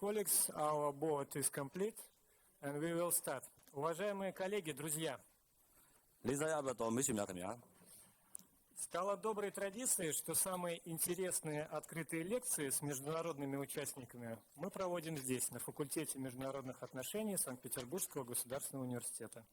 colleagues, our board is complete, and we will start. Уважаемые коллеги, друзья, стало доброй традицией, что самые интересные открытые лекции с международными участниками мы проводим здесь, на факультете международных отношений Санкт-Петербургского государственного университета.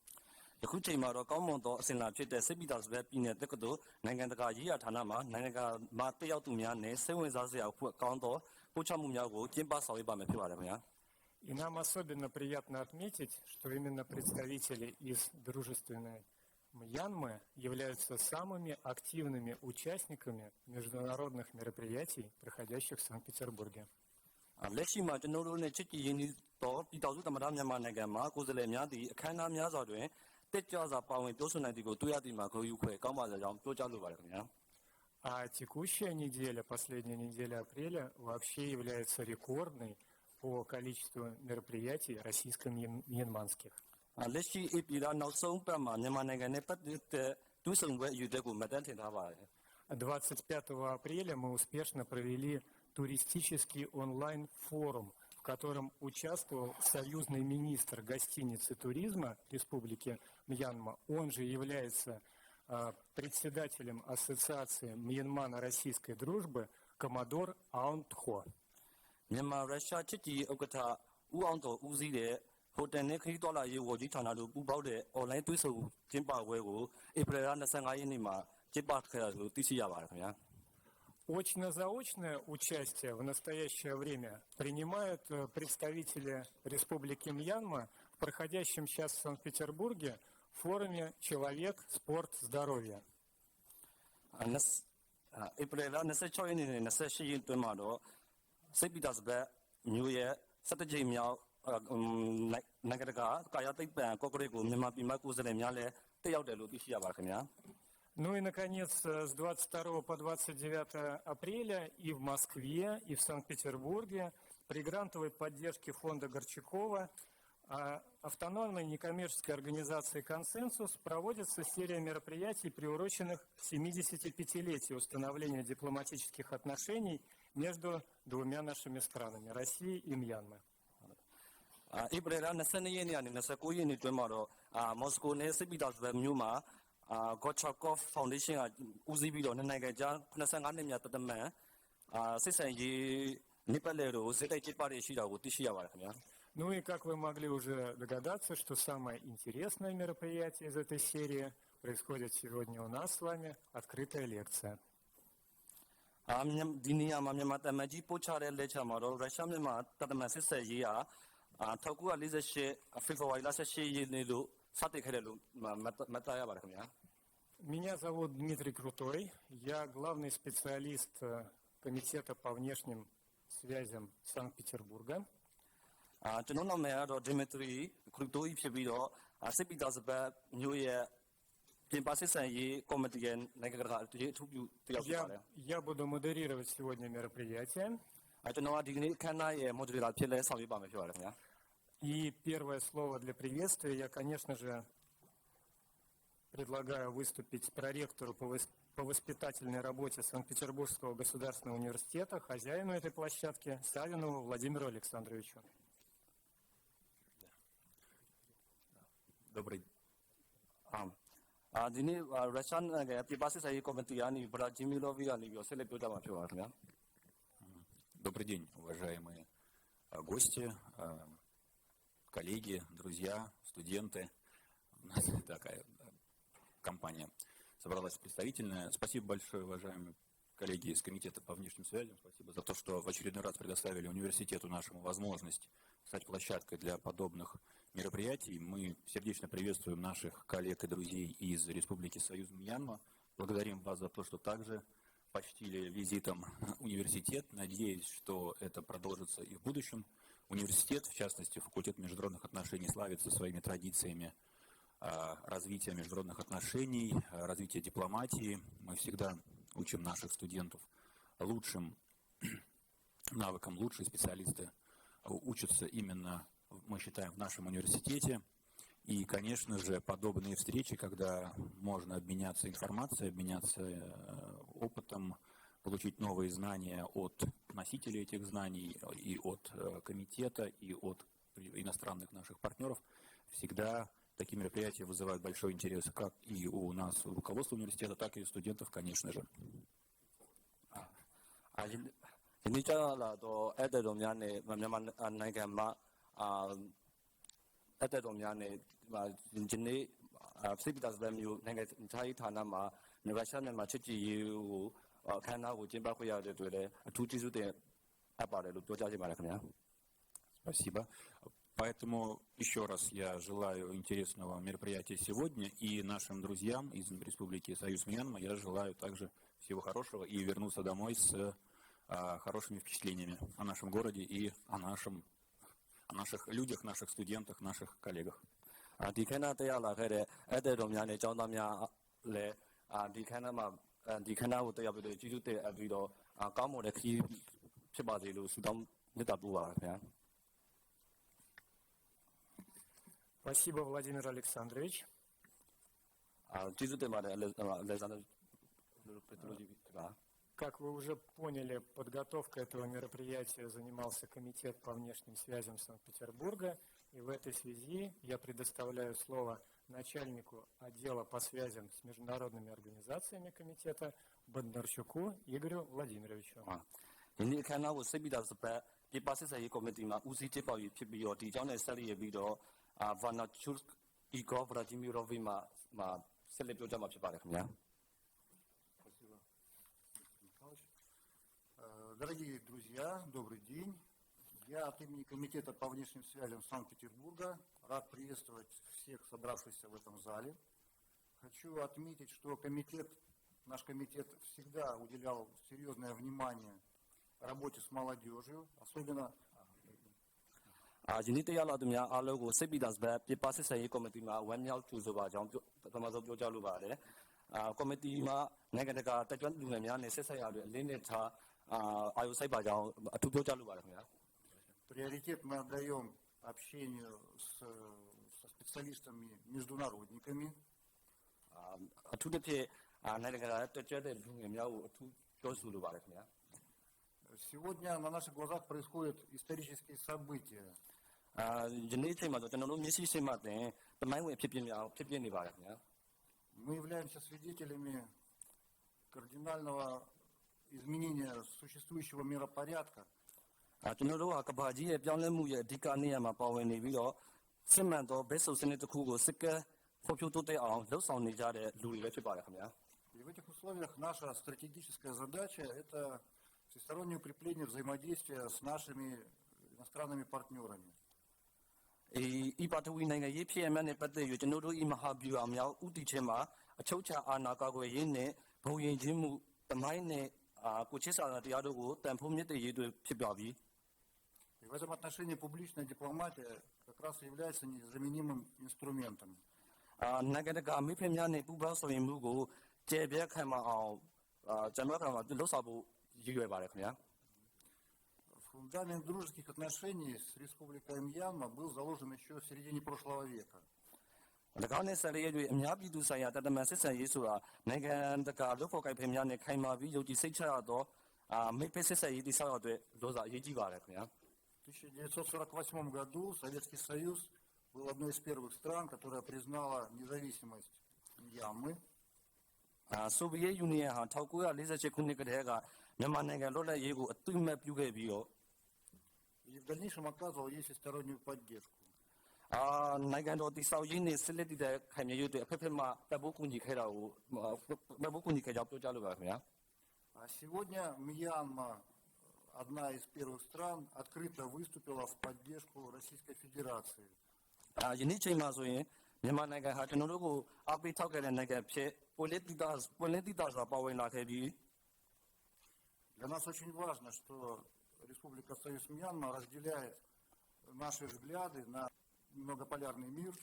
И нам особенно приятно отметить, что именно представители из дружественной Мьянмы являются самыми активными участниками международных мероприятий, проходящих в Санкт-Петербурге. А текущая неделя, последняя неделя апреля, вообще является рекордной по количеству мероприятий российско-мьянманских. 25 апреля мы успешно провели туристический онлайн-форум, в котором участвовал союзный министр гостиниц и туризма Республики Мьянма. Он же является председателем Ассоциации Мьянмано-Российской дружбы коммодор Аун Тхо. Очно-заочное участие в настоящее время принимают представители Республики Мьянма в проходящем сейчас в Санкт-Петербурге форуме «Человек, спорт, здоровье». Ну и, наконец, с 22 по 29 апреля и в Москве, и в Санкт-Петербурге при грантовой поддержке фонда Горчакова автономной некоммерческой организации «Консенсус» проводится серия мероприятий, приуроченных к 75-летию установления дипломатических отношений между двумя нашими странами – Россией и Мьянмой. Горчаков Foundation Ну и как вы могли уже догадаться, что самое интересное мероприятие из этой серии происходит сегодня у нас с вами – открытая лекция. Меня зовут Дмитрий Крутой, я главный специалист Комитета по внешним связям Санкт-Петербурга. Я буду модерировать сегодня мероприятие. И первое слово для приветствия я, конечно же, предлагаю выступить проректору по воспитательной работе Санкт-Петербургского государственного университета, хозяину этой площадки, Савинову Владимиру Александровичу. Добрый день. Добрый день, уважаемые гости, коллеги, друзья, студенты. У нас такая компания собралась представительная. Спасибо большое, уважаемые коллеги из Комитета по внешним связям. Спасибо за то, что в очередной раз предоставили университету нашему возможность стать площадкой для подобных мероприятий. Мы сердечно приветствуем наших коллег и друзей из Республики Союз Мьянма. Благодарим вас за то, что также почтили визитом университет. Надеюсь, что это продолжится и в будущем. Университет, в частности, факультет международных отношений, славится своими традициями развития международных отношений, развития дипломатии. Мы всегда учим наших студентов лучшим навыкам, лучшие специалисты учатся именно, мы считаем, в нашем университете. И, конечно же, подобные встречи, когда можно обменяться информацией, обменяться опытом, получить новые знания от носителей этих знаний и от комитета, и от иностранных наших партнеров. Всегда такие мероприятия вызывают большой интерес как и у нас, у руководства университета, так и у студентов, конечно же. ဒီနေ့ကျလာတော့အဲ့တဲ့တော်များနဲ့မြန်မာနိုင်ငံမှာအဲ့တဲ့တော်များနဲ့ဒီနေ့ဖိပတာစမျိုးနိုင်ငံခြားရေးဌာနမှာရုရှားမြန်မာချစ်ကြည်ရေးကိုအခမ်းအနားကိုကျင်းပခွင့်ရတဲ့အတွက်လည်းအထူးကျေးဇူးတင်အပ်ပါတယ်လို့ပြောကြားချင်ပါတယ်ခင်ဗျာ Спасибо. Поэтому еще раз я желаю интересного мероприятия сегодня, и нашим друзьям из Республики Союз Мьянма я желаю также всего хорошего и вернуться домой с хорошими впечатлениями о нашем городе и о наших людях, наших студентах, наших коллегах. ဒီခမ်းနားတက်ရောက်လာခဲ့တဲ့အဲ့တဲ့တော်များနဲ့ကျောင်းသားများလည်းဒီခမ်းနားမှာဒီခမ်းနားကိုတက်ရောက်ပြီးတော့ကျေးဇူးတင်အပ်ပြီးတော့ကောင်းမွန်တဲ့ခရီးဖြစ်ပါစေလို့ဆုတောင်းမေတ္တာပို့ပါခင်ဗျာ Спасибо, Владимир Александрович. ကျေးဇူးတင်ပါတယ်Александр Петровичပါ Как вы уже поняли, подготовкой этого мероприятия занимался комитет по внешним связям Санкт-Петербурга, и в этой связи я предоставляю слово начальнику отдела по связям с международными организациями комитета Бондарчуку Игорю Владимировичу. ဒီနေ့အခမ်းအနားကိုစိတ်ပိတာစပတ်ဒီပါစစ်ရေးကော်မတီမှာဦးစီးကျင်းပပြီးဖြစ်ပြီးတော့ဒီအကြောင်းနဲ့ဆက်လက်ရပြီးတော့Vanachuk Igor Vladimirovichမှာဆက်လက်ပြောကြားမှာဖြစ်ပါတယ်ခင်ဗျာ Спасибо, Михайлович. Дорогие друзья, добрый день. Я от имени Комитета по внешним связям Санкт-Петербурга рад приветствовать всех собравшихся в этом зале. Хочу отметить, что наш комитет всегда уделял серьезное внимание работе с молодежью, особенно ယနေ့တက်ရောက်လာသူများအားလုံးကိုစိတ်ပိတာစပတ်ပြပါစစ်ရေးကော်မတီမှာဝမ်းမြောက်ကြိုဆိုပါကြောင်းပထမဆုံးပြောကြားလိုပါတယ်ကော်မတီမှာနိုင်ငံတကာတက်ကြွလူငယ်များနဲ့ဆက်ဆက်ရတဲ့အလင်းနဲ့ထားအာယုစိုက်ပါကြောင်းအထူးပြောကြားလိုပါတယ်ခင်ဗျာ приоритет мы отдаем общению со специалистами-международниками. အထူးသဖြင့်နိုင်ငံတကာတက်ကြွတဲ့လူငယ်များကိုအထူးပြောဆိုလိုပါတယ်ခင်ဗျာ Сегодня на наших глазах происходят исторические события. ယနေ့ချိန်မှာကျွန်တော်တို့မျက်စိရှိမှတင်တမိုင်းဝင်ဖြစ်ပြများဖြစ်ပြနေပါတယ်ခင်ဗျာ Мы являемся свидетелями кардинального изменения существующего миропорядка. ကျွန်တော်တို့ကကဘာကြီးရဲ့ပြောင်းလဲမှုရဲ့အဓိကနေရာမှာပါဝင်နေပြီးတော့စစ်မှန်သောဘက်စုံစနစ်တစ်ခုကိုစစ်ကဲဖော်ပြတိုးတက်အောင်လှုပ်ဆောင်နေကြတဲ့လူတွေပဲဖြစ်ပါတယ်ခင်ဗျာ И в этих условиях наша стратегическая задача – это всестороннее укрепление взаимодействия с нашими иностранными партнерами. ဤပါထဝီနိုင်ငံရေးဖြစ်ရမှန်းနဲ့ပတ်သက်၍ကျွန်တော်တို့ဤမဟာဗျူဟာများဥတီချင်းမှာအချုပ်ချာအာဏာကာကွယ်ရေးနဲ့ဘုံရင်ချင်းမှုတမိုင်းနဲ့ကိုချစ်စာတရားတို့ကိုတန်ဖိုးမြင့်တဲ့ရေးတွေဖြစ်ပြပြီး И в этом отношении публичная дипломатия как раз является незаменимым инструментом. နိုင်ငံတကာမိဖက်များနဲ့ပူးပေါင်းဆောင်ရွက်မှုကိုကျေပြတ်ခံမအောင်ကျွန်တော်ကလှုပ်ဆောင်ဖို့ရည်ရွယ်ပါတယ်ခင်ဗျာ Фундамент дружеских отношений с Республикой Мьянма был заложен еще в середине прошлого века. ၎င်းနဲ့ဆက်လျက်၍အများပြည်သူဆိုင်ရာတမန်စစ်ဆန်ရေးဆိုတာနိုင်ငံတကာလူ့ဖော်ကိုင်ဖက်များနဲ့ခိုင်မာပြီးယုံကြည်စိတ်ချရသောမိဖက်စစ်ဆန်ရေးတည်ဆောက်ရတဲ့လောစာအရေးကြီးပါတယ်ခင်ဗျာ В 1948 году Советский Союз был одной из первых стран, которая признала независимость Мьянмы. ဆိုဗီယက်ယူနီယံဟာ1948ခုနှစ်ကတည်းကမြန်မာနိုင်ငံလွတ်လပ်ရေးကိုအသိအမှတ်ပြုခဲ့ပြီးတော့ И в дальнейшем оказывал ей всестороннюю поддержку. နိုင်ငံတော်တည်ဆောက်ရေးနဲ့စစ်လက်တည်တဲ့ခိုင်မြဲရေးတွေအဖက်ဖက်မှတပ်ဖို့ကူညီခဲ့တာကိုတပ်ဖို့ကူညီခဲ့ကြောင်းပြောကြားလိုပါခင်ဗျာ А сегодня Мьянма, одна из первых стран, открыто выступила в поддержку Российской Федерации. ယနေ့ချိန်မှာဆိုရင်မြန်မာနိုင်ငံဟာကျွန်တော်တို့ကိုအားပေးထောက်ခံတဲ့နိုင်ငံဖြစ်ပွင့်လင်းတည်တာစွာပါဝင်လာခဲ့ပြီး Для нас очень важно, что Республика Союз Мьянма разделяет наши взгляды на многополярный мир.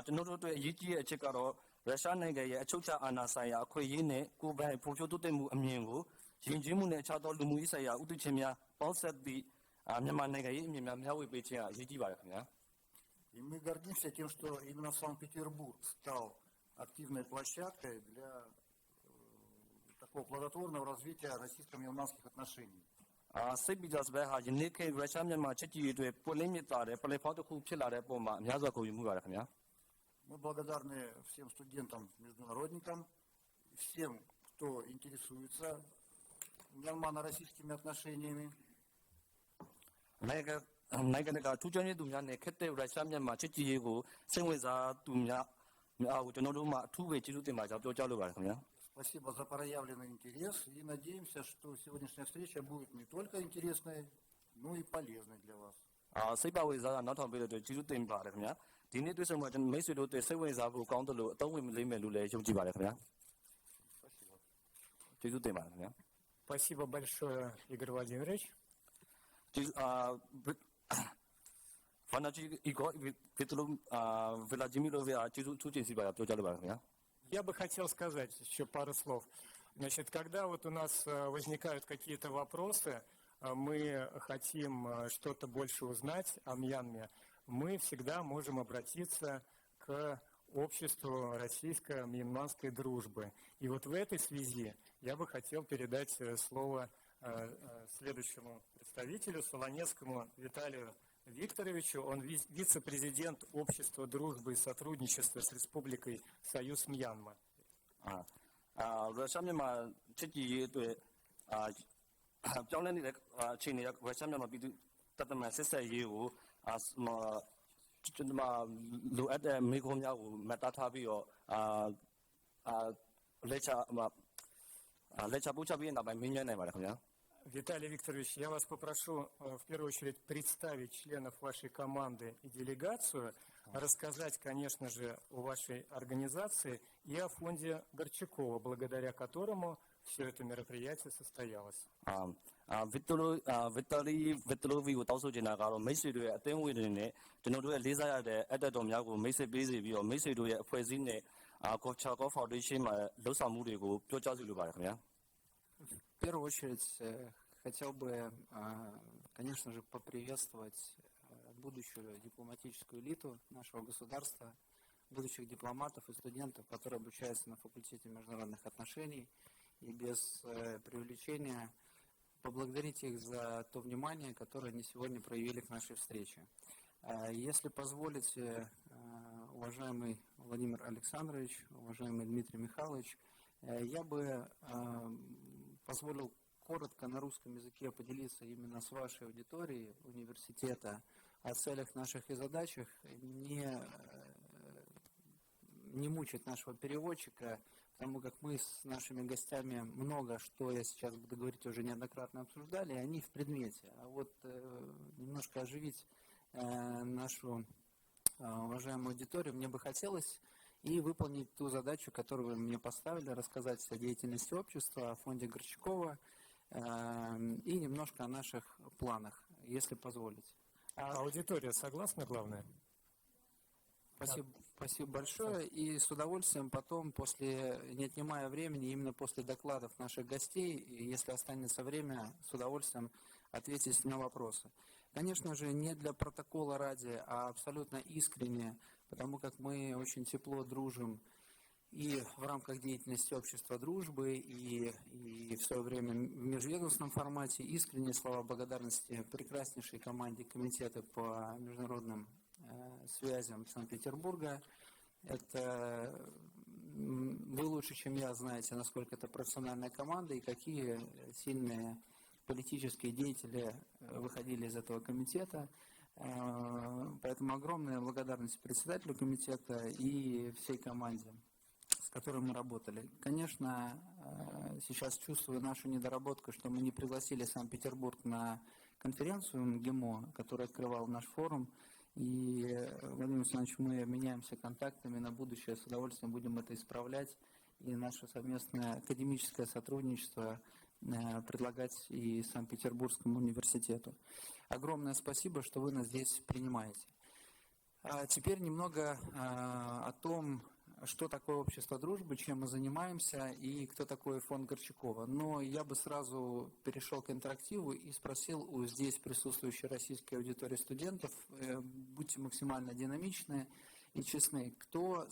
ကျွန်တော်တို့အတွက်အရေးကြီးတဲ့အချက်ကတော့ရုရှားနိုင်ငံရဲ့အချုပ်အခြာအာဏာဆိုင်ရာအခွင့်အရေးနဲ့ကိုယ်ပိုင်ဖွံ့ဖြိုးတိုးတက်မှုအမြင်ကိုယဉ်ကျေးမှုနဲ့အခြားသောလူမှုရေးဆိုင်ရာဥတီချင်းများပေါင်းစပ်သည့်မြန်မာနိုင်ငံရဲ့အမြင်များမျှဝေပေးခြင်းအရေးကြီးပါတယ်ခင်ဗျာ И мы гордимся тем, что именно Санкт-Петербург стал активной площадкой для по плодотворному развитию российско-мьянманских отношений. စိတ်ပီတာစပယ်ဟာယနေ့ခေတ်ရုရှားမြန်မာချစ်ကြည်ရေးအတွက်ပွင့်လင်းမြတ်တာတဲ့ပလက်ဖောင်းတစ်ခုဖြစ်လာတဲ့ပုံမှာအများစွာဂုဏ်ယူမှုပါတယ်ခင်ဗျာ Мы благодарны всем студентам-международникам, всем, кто интересуется мьянмано-российскими отношениями. နိုင်ငံတကာထူးခြားရေးသူများနဲ့ခက်တဲ့ရုရှားမြန်မာချစ်ကြည်ရေးကိုစိတ်ဝင်စားသူများကိုကျွန်တော်တို့မှအထူးပဲကျေးဇူးတင်ပါကြောင်းပြောကြားလိုပါတယ်ခင်ဗျာ Спасибо за проявленный интерес и надеемся, что сегодняшняя встреча будет не только интересной, но и полезной для вас. စိတ်ပါဝေစားကနောက်ထောင်ပေးလို့ကျေးဇူးတင်ပါတယ်ခင်ဗျာဒီနေ့တွေ့ဆုံမှာကျွန်တော်မိတ်ဆွေတို့တွေ့စိတ်ဝင်စားဖို့ကောင်းတယ်လို့အသုံးဝင်လိမ့်မယ်လို့လည်းယုံကြည်ပါတယ်ခင်ဗျာ Спасибо. ကျေးဇူးတင်ပါတယ်ခင်ဗျာ Спасибо большое, Игорь Владимирович. ကျေးဇူးВаначи Игорь Владимирович ကျေးဇူးထူးတင်စီပါပြောကြားလိုပါတယ်ခင်ဗျာ Я бы хотел сказать еще пару слов. Значит, когда вот у нас возникают какие-то вопросы, мы хотим что-то больше узнать о Мьянме, мы всегда можем обратиться к обществу российско-мьянманской дружбы. И вот в этой связи я бы хотел передать слово следующему представителю, Солонецкому Виталию Викторовичу. Он вице-президент Общества дружбы и сотрудничества с Республикой Союз Мьянма. ရုရှားမြန်မာချစ်ကြည်ရေးအတွက်ပြောင်းလဲနေတဲ့အခြေအနေရုရှားမြန်မာပြည်သူတပ်သမန်ဆက်ဆက်ရေးကိုကျွန်တော်လိုအပ်တဲ့မိခိုးများကိုမတ်တားပြီးတော့လက်ချပို့ချပြီးနောက်ပိုင်းမင်းမြန်းနိုင်ပါတယ်ခင်ဗျာ Виталий Викторович, я вас попрошу в первую очередь представить членов вашей команды и делегацию, рассказать, конечно же, о вашей организации и о фонде Горчакова, благодаря которому все это мероприятие состоялось. Виталий ကိုတောင်းဆိုချင်တာကတော့မိတ်ဆွေတို့ရဲ့အသင်းဝင်တွေနဲ့ကျွန်တော်တို့ရဲ့လေးစားရတဲ့အတက်တော်များကိုမိတ်ဆက်ပေးစီပြီးတော့မိတ်ဆွေတို့ရဲ့အဖွဲ့အစည်းနဲ့Gorchakov Foundation မှာလှုပ်ဆောင်မှုတွေကိုပြောကြားစီလိုပါတယ်ခင်ဗျာ В первую очередь хотел бы, конечно же, поприветствовать будущую дипломатическую элиту нашего государства, будущих дипломатов и студентов, которые обучаются на факультете международных отношений, и без преувеличения поблагодарить их за то внимание, которое они сегодня проявили к нашей встрече. Если позволите, уважаемый Владимир Александрович, уважаемый Дмитрий Михайлович, я бы позволил коротко на русском языке поделиться именно с вашей аудиторией университета о целях наших и задачах, не мучить нашего переводчика, потому как мы с нашими гостями много, что я сейчас буду говорить, уже неоднократно обсуждали, и они в предмете. А вот немножко оживить нашу уважаемую аудиторию мне бы хотелось и выполнить ту задачу, которую вы мне поставили, рассказать о деятельности общества, о фонде Горчакова и немножко о наших планах, если позволите. Аудитория согласна, главное? Спасибо большое. И с удовольствием потом, не отнимая времени, именно после докладов наших гостей, если останется время, с удовольствием ответить на вопросы. Конечно же, не для протокола ради, а абсолютно искренне, потому как мы очень тепло дружим и в рамках деятельности общества дружбы, и в свое время в межведомственном формате. Искренние слова благодарности прекраснейшей команде Комитета по международным связям Санкт-Петербурга. Это вы лучше, чем я, знаете, насколько это профессиональная команда и какие сильные политические деятели выходили из этого комитета. Поэтому огромная благодарность председателю комитета и всей команде, с которой мы работали. Конечно, сейчас чувствую нашу недоработку, что мы не пригласили Санкт-Петербург на конференцию МГИМО, которая открывал наш форум. И, Владимир Александрович, мы меняемся контактами на будущее, с удовольствием будем это исправлять. И наше совместное академическое сотрудничество предлагать и Санкт-Петербургскому университету. Огромное спасибо, что вы нас здесь принимаете. А теперь немного о том, что такое общество дружбы, чем мы занимаемся и кто такой фонд Горчакова. Но я бы сразу перешел к интерактиву и спросил у здесь присутствующей российской аудитории студентов, будьте максимально динамичны и честны. Кто,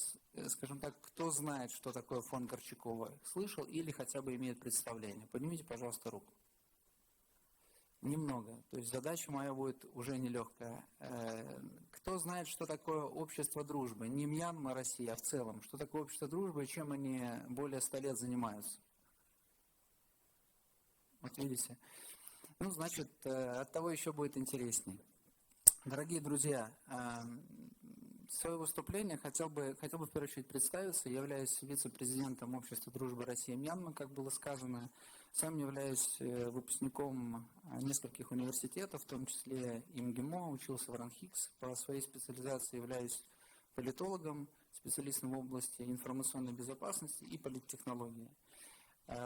скажем так, кто знает, что такое фонд Горчакова? Слышал или хотя бы имеет представление? Поднимите, пожалуйста, руку. Немного. То есть задача моя будет уже нелегкая. Кто знает, что такое общество дружбы? Не Мьянма, Россия, а в целом. Что такое общество дружбы и чем они более 100 лет занимаются? Вот видите. Ну, значит, от того еще будет интересней. Дорогие друзья, свое выступление хотел бы в первую очередь представиться. Я являюсь вице-президентом Общества дружбы России и Мьянмы, как было сказано. Сам являюсь выпускником нескольких университетов, в том числе и МГИМО, учился в РАНХИКС. По своей специализации являюсь политологом, специалистом в области информационной безопасности и политтехнологии.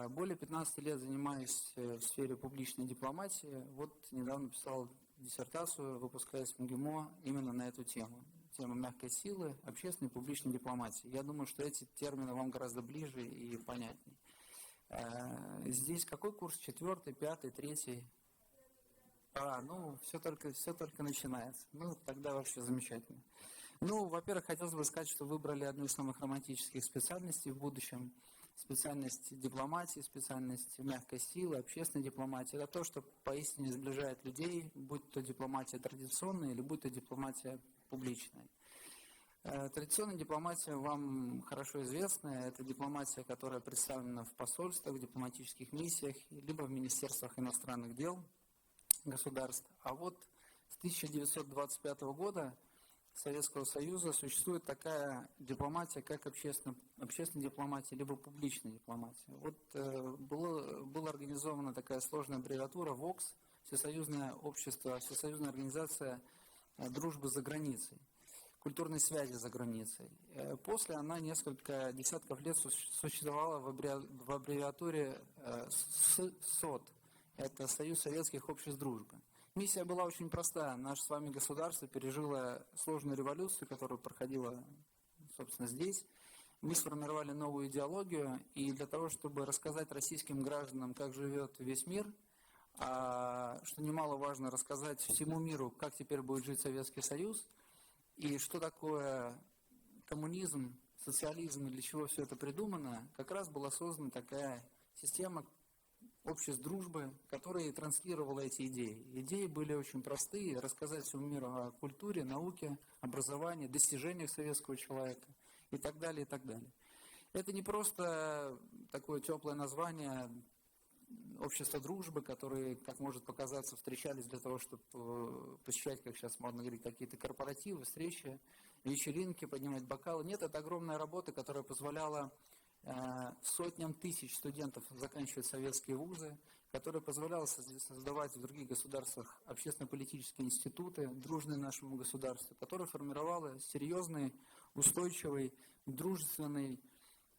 Более 15 лет занимаюсь в сфере публичной дипломатии. Вот недавно писал диссертацию, выпускаясь в МГИМО, именно на эту тему. Тема мягкой силы, общественной и публичной дипломатии. Я думаю, что эти термины вам гораздо ближе и понятнее. Здесь какой курс? 4-й, 5-й, 3-й? Ну, все только начинается. Ну, тогда вообще замечательно. Ну, во-первых, хотелось бы сказать, что выбрали одну из самых романтических специальностей в будущем. Специальность дипломатии, специальность мягкой силы, общественной дипломатии. Это то, что поистине сближает людей, будь то дипломатия традиционная или будь то дипломатия публичная. Традиционная дипломатия вам хорошо известна. Это дипломатия, которая представлена в посольствах, в дипломатических миссиях, либо в министерствах иностранных дел государств. А вот с 1925 года Советского Союза существует такая дипломатия, как общественная дипломатия, либо публичная дипломатия. Вот была организована такая сложная аббревиатура ВОКС, Всесоюзное общество, Всесоюзная организация дружбы за границей, культурной связи за границей. После она несколько десятков лет существовала в аббревиатуре СОД, это Союз Советских Обществ Дружбы. Миссия была очень простая. Наше с вами государство пережило сложную революцию, которая проходила, собственно, здесь. Мы сформировали новую идеологию, и для того, чтобы рассказать российским гражданам, как живет весь мир, что немаловажно рассказать всему миру, как теперь будет жить Советский Союз, и что такое коммунизм, социализм, и для чего все это придумано, как раз была создана такая система обществ дружбы, которая транслировала эти идеи. Идеи были очень простые: рассказать всему миру о культуре, науке, образовании, достижениях советского человека и так далее, и так далее. Это не просто такое теплое название общества дружбы, которые, как может показаться, встречались для того, чтобы посещать, как сейчас модно говорить, какие-то корпоративы, встречи, вечеринки, поднимать бокалы. Нет, это огромная работа, которая позволяла сотням тысяч студентов заканчивать советские вузы, которая позволяла создавать в других государствах общественно-политические институты, дружные нашему государству, которая формировала серьезный, устойчивый, дружественный,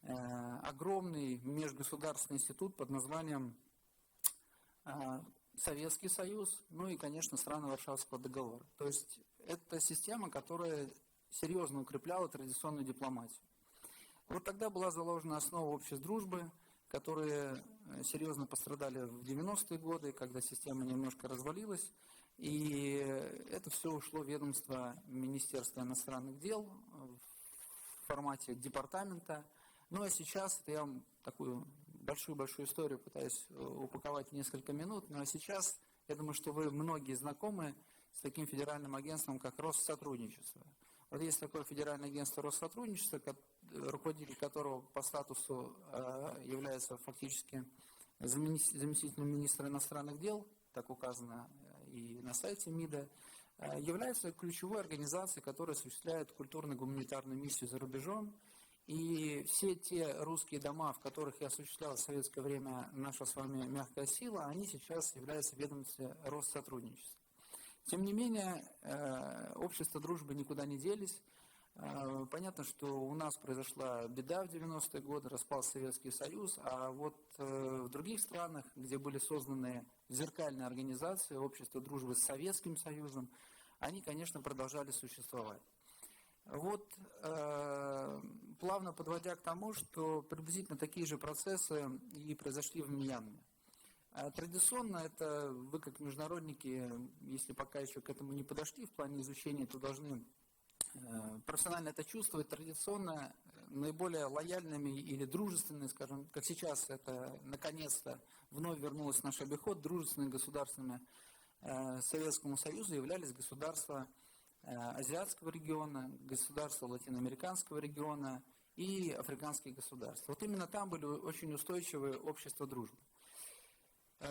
огромный межгосударственный институт под названием Советский Союз, ну и, конечно, страны Варшавского договора. То есть это система, которая серьезно укрепляла традиционную дипломатию. Вот тогда была заложена основа обществ дружбы, которые серьезно пострадали в 90-е годы, когда система немножко развалилась, и это все ушло в ведомство Министерства иностранных дел в формате департамента. Ну а сейчас, это я вам такую большую-большую историю пытаюсь упаковать в несколько минут, но сейчас, я думаю, что вы многие знакомы с таким федеральным агентством, как Россотрудничество. Вот есть такое федеральное агентство Россотрудничества, руководитель которого по статусу является фактически заместителем министра иностранных дел, так указано и на сайте МИДа, является ключевой организацией, которая осуществляет культурно-гуманитарную миссию за рубежом. И все те русские дома, в которых я осуществлял в советское время наша с вами мягкая сила, они сейчас являются ведомством Россотрудничества. Тем не менее, общества дружбы никуда не делись. Понятно, что у нас произошла беда в 90-е годы, распал Советский Союз, а вот в других странах, где были созданы зеркальные организации, общества дружбы с Советским Союзом, они, конечно, продолжали существовать. Вот, плавно подводя к тому, что приблизительно такие же процессы и произошли в Мьянме. Традиционно это вы, как международники, если пока еще к этому не подошли в плане изучения, то должны профессионально это чувствуют, традиционно наиболее лояльными или дружественными, скажем, как сейчас это наконец-то вновь вернулось в наш обиход, дружественными государствами Советскому Союзу являлись государства азиатского региона, государства латиноамериканского региона и африканские государства. Вот именно там были очень устойчивые общества дружбы.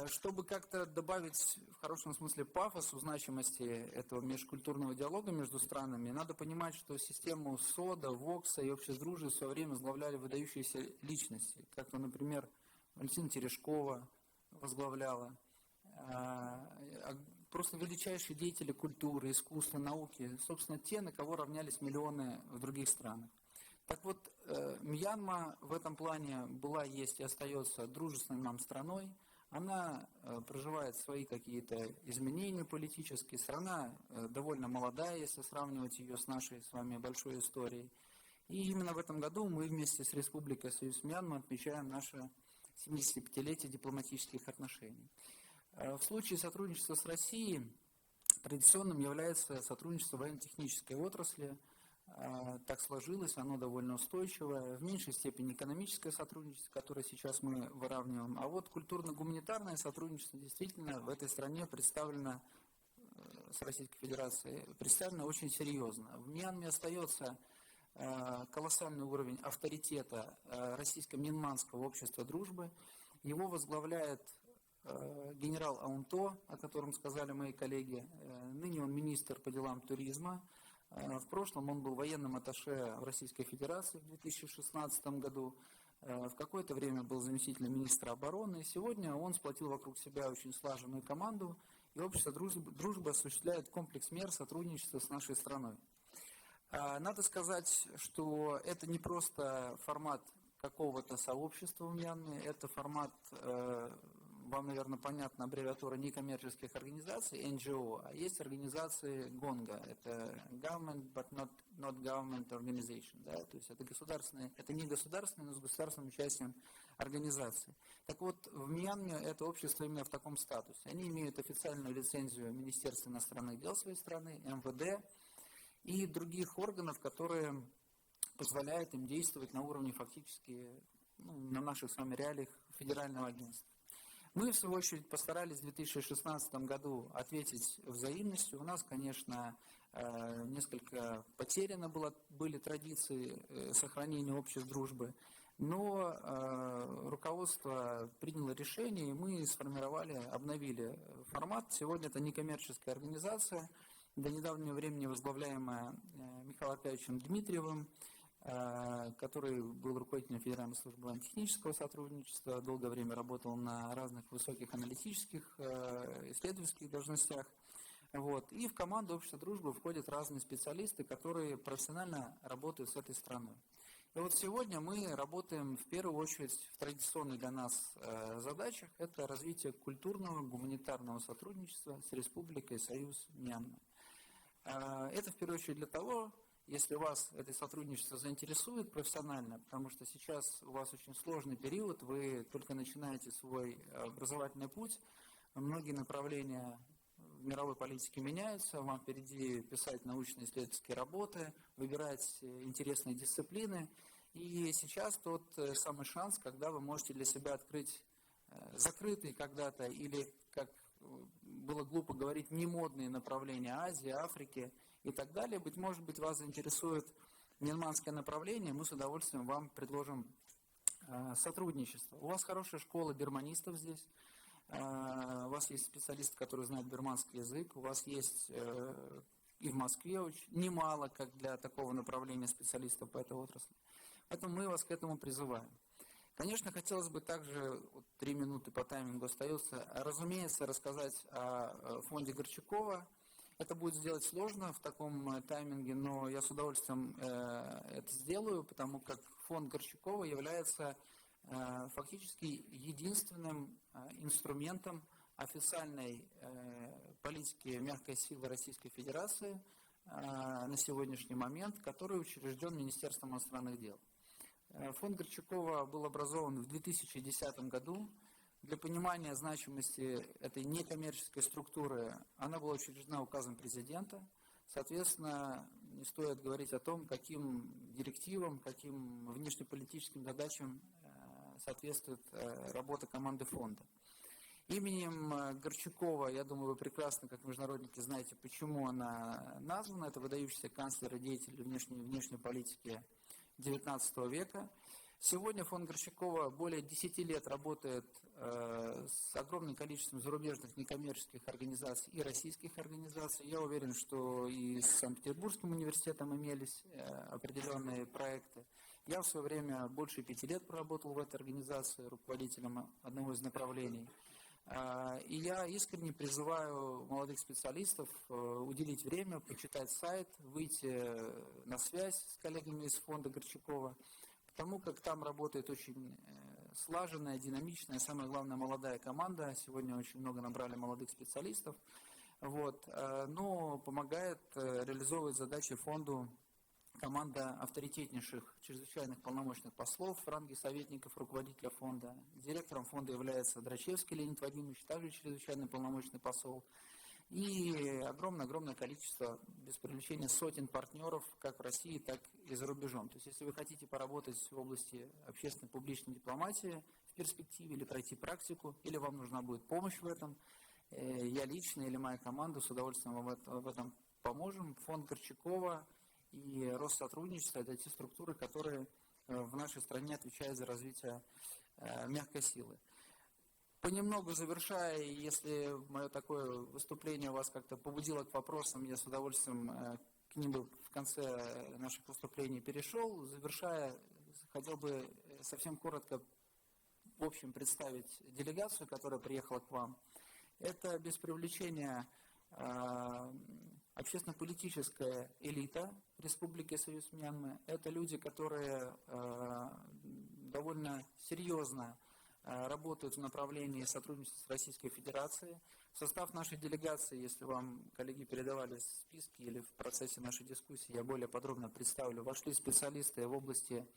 Чтобы как-то добавить в хорошем смысле пафосу значимости этого межкультурного диалога между странами, надо понимать, что систему СОДа, ВОКСа и обществ дружбы в свое время возглавляли выдающиеся личности, как, например, Валентина Терешкова возглавляла, просто величайшие деятели культуры, искусства, науки, собственно, те, на кого равнялись миллионы в других странах. Так вот, Мьянма в этом плане была, есть и остается дружественной нам страной. Она проживает свои какие-то изменения политические. Страна довольно молодая, если сравнивать ее с нашей с вами большой историей. И именно в этом году мы вместе с Республикой Союз Мьянма отмечаем наше 75-летие дипломатических отношений. В случае сотрудничества с Россией традиционным является сотрудничество в военно-технической отрасли. Так сложилось, оно довольно устойчивое, в меньшей степени экономическое сотрудничество, которое сейчас мы выравниваем, а вот культурно-гуманитарное сотрудничество действительно в этой стране представлено, с Российской Федерацией, представлено очень серьезно. В Мьянме остается колоссальный уровень авторитета российско-мьянманского общества дружбы, его возглавляет генерал Аунто, о котором сказали мои коллеги, ныне он министр по делам туризма. В прошлом он был военным атташе в Российской Федерации в 2016 году. В какое-то время был заместителем министра обороны. Сегодня он сплотил вокруг себя очень слаженную команду, и общество дружбы осуществляет комплекс мер сотрудничества с нашей страной. Надо сказать, что это не просто формат какого-то сообщества в Мьянме, это формат, вам, наверное, понятна аббревиатура некоммерческих организаций, NGO, а есть организации ГОНГа, это Government but not Government Organization, да, то есть это государственные, это не государственные, но с государственным участием организации. Так вот, в Мьянме это общество именно в таком статусе. Они имеют официальную лицензию Министерства иностранных дел своей страны, МВД и других органов, которые позволяют им действовать на уровне фактически, на наших с вами реалиях федерального агентства. Мы, в свою очередь, постарались в 2016 году ответить взаимностью. У нас, конечно, несколько потеряно были традиции сохранения обществ дружбы, но руководство приняло решение, и мы сформировали, обновили формат. Сегодня это некоммерческая организация, до недавнего времени возглавляемая Михаилом Аркадьевичем Дмитриевым, который был руководителем Федеральной службы военно-технического сотрудничества, долгое время работал на разных высоких аналитических, исследовательских должностях. Вот. И в команду общества дружбы входят разные специалисты, которые профессионально работают с этой страной. И вот сегодня мы работаем в первую очередь в традиционных для нас задачах. Это развитие культурного, гуманитарного сотрудничества с Республикой Союз Мьянма. Это в первую очередь для того, если вас это сотрудничество заинтересует профессионально, потому что сейчас у вас очень сложный период, вы только начинаете свой образовательный путь, многие направления в мировой политике меняются, вам впереди писать научно-исследовательские работы, выбирать интересные дисциплины, и сейчас тот самый шанс, когда вы можете для себя открыть закрытые когда-то или, как было глупо говорить, немодные направления Азии, Африки и так далее. Быть может, вас заинтересует мьянманское направление, мы с удовольствием вам предложим сотрудничество. У вас хорошая школа бирманистов здесь, у вас есть специалисты, которые знают бирманский язык, у вас есть и в Москве очень немало, как для такого направления специалистов по этой отрасли. Поэтому мы вас к этому призываем. Конечно, хотелось бы также, 3 минуты по таймингу остается, разумеется, рассказать о фонде Горчакова. Это будет сделать сложно в таком тайминге, но я с удовольствием это сделаю, потому как фонд Горчакова является фактически единственным инструментом официальной политики мягкой силы Российской Федерации на сегодняшний момент, который учрежден Министерством иностранных дел. Фонд Горчакова был образован в 2010 году. Для понимания значимости этой некоммерческой структуры она была учреждена указом президента. Соответственно, не стоит говорить о том, каким директивам, каким внешнеполитическим задачам соответствует работа команды фонда. Именем Горчакова, я думаю, вы прекрасно, как международники, знаете, почему она названа. Это выдающийся канцлер и деятель внешней политики XIX века. Сегодня фонд Горчакова более 10 лет работает с огромным количеством зарубежных некоммерческих организаций и российских организаций. Я уверен, что и с Санкт-Петербургским университетом имелись определенные проекты. Я в свое время больше 5 лет проработал в этой организации руководителем одного из направлений. И я искренне призываю молодых специалистов уделить время, почитать сайт, выйти на связь с коллегами из фонда Горчакова, потому как там работает очень слаженная, динамичная, самое главное, молодая команда. Сегодня очень много набрали молодых специалистов, но помогает реализовывать задачи фонду команда авторитетнейших чрезвычайных полномочных послов в ранге советников руководителя фонда. Директором фонда является Драчевский Леонид Вадимович, также чрезвычайный полномочный посол. И огромное количество, без привлечения сотен партнеров, как в России, так и за рубежом. То есть, если вы хотите поработать в области общественной публичной дипломатии в перспективе, или пройти практику, или вам нужна будет помощь в этом, я лично или моя команда с удовольствием вам в этом поможем. Фонд Горчакова и Россотрудничество – это те структуры, которые в нашей стране отвечают за развитие мягкой силы. Понемногу завершая, если мое такое выступление вас как-то побудило к вопросам, я с удовольствием к ним бы в конце наших выступлений перешел. Завершая, хотел бы совсем коротко в общем представить делегацию, которая приехала к вам. Это без привлечения общественно-политическая элита Республики Союз Мьянмы. Это люди, которые довольно серьезно работают в направлении сотрудничества с Российской Федерацией. В состав нашей делегации, если вам коллеги передавали списки или в процессе нашей дискуссии, я более подробно представлю, вошли специалисты в области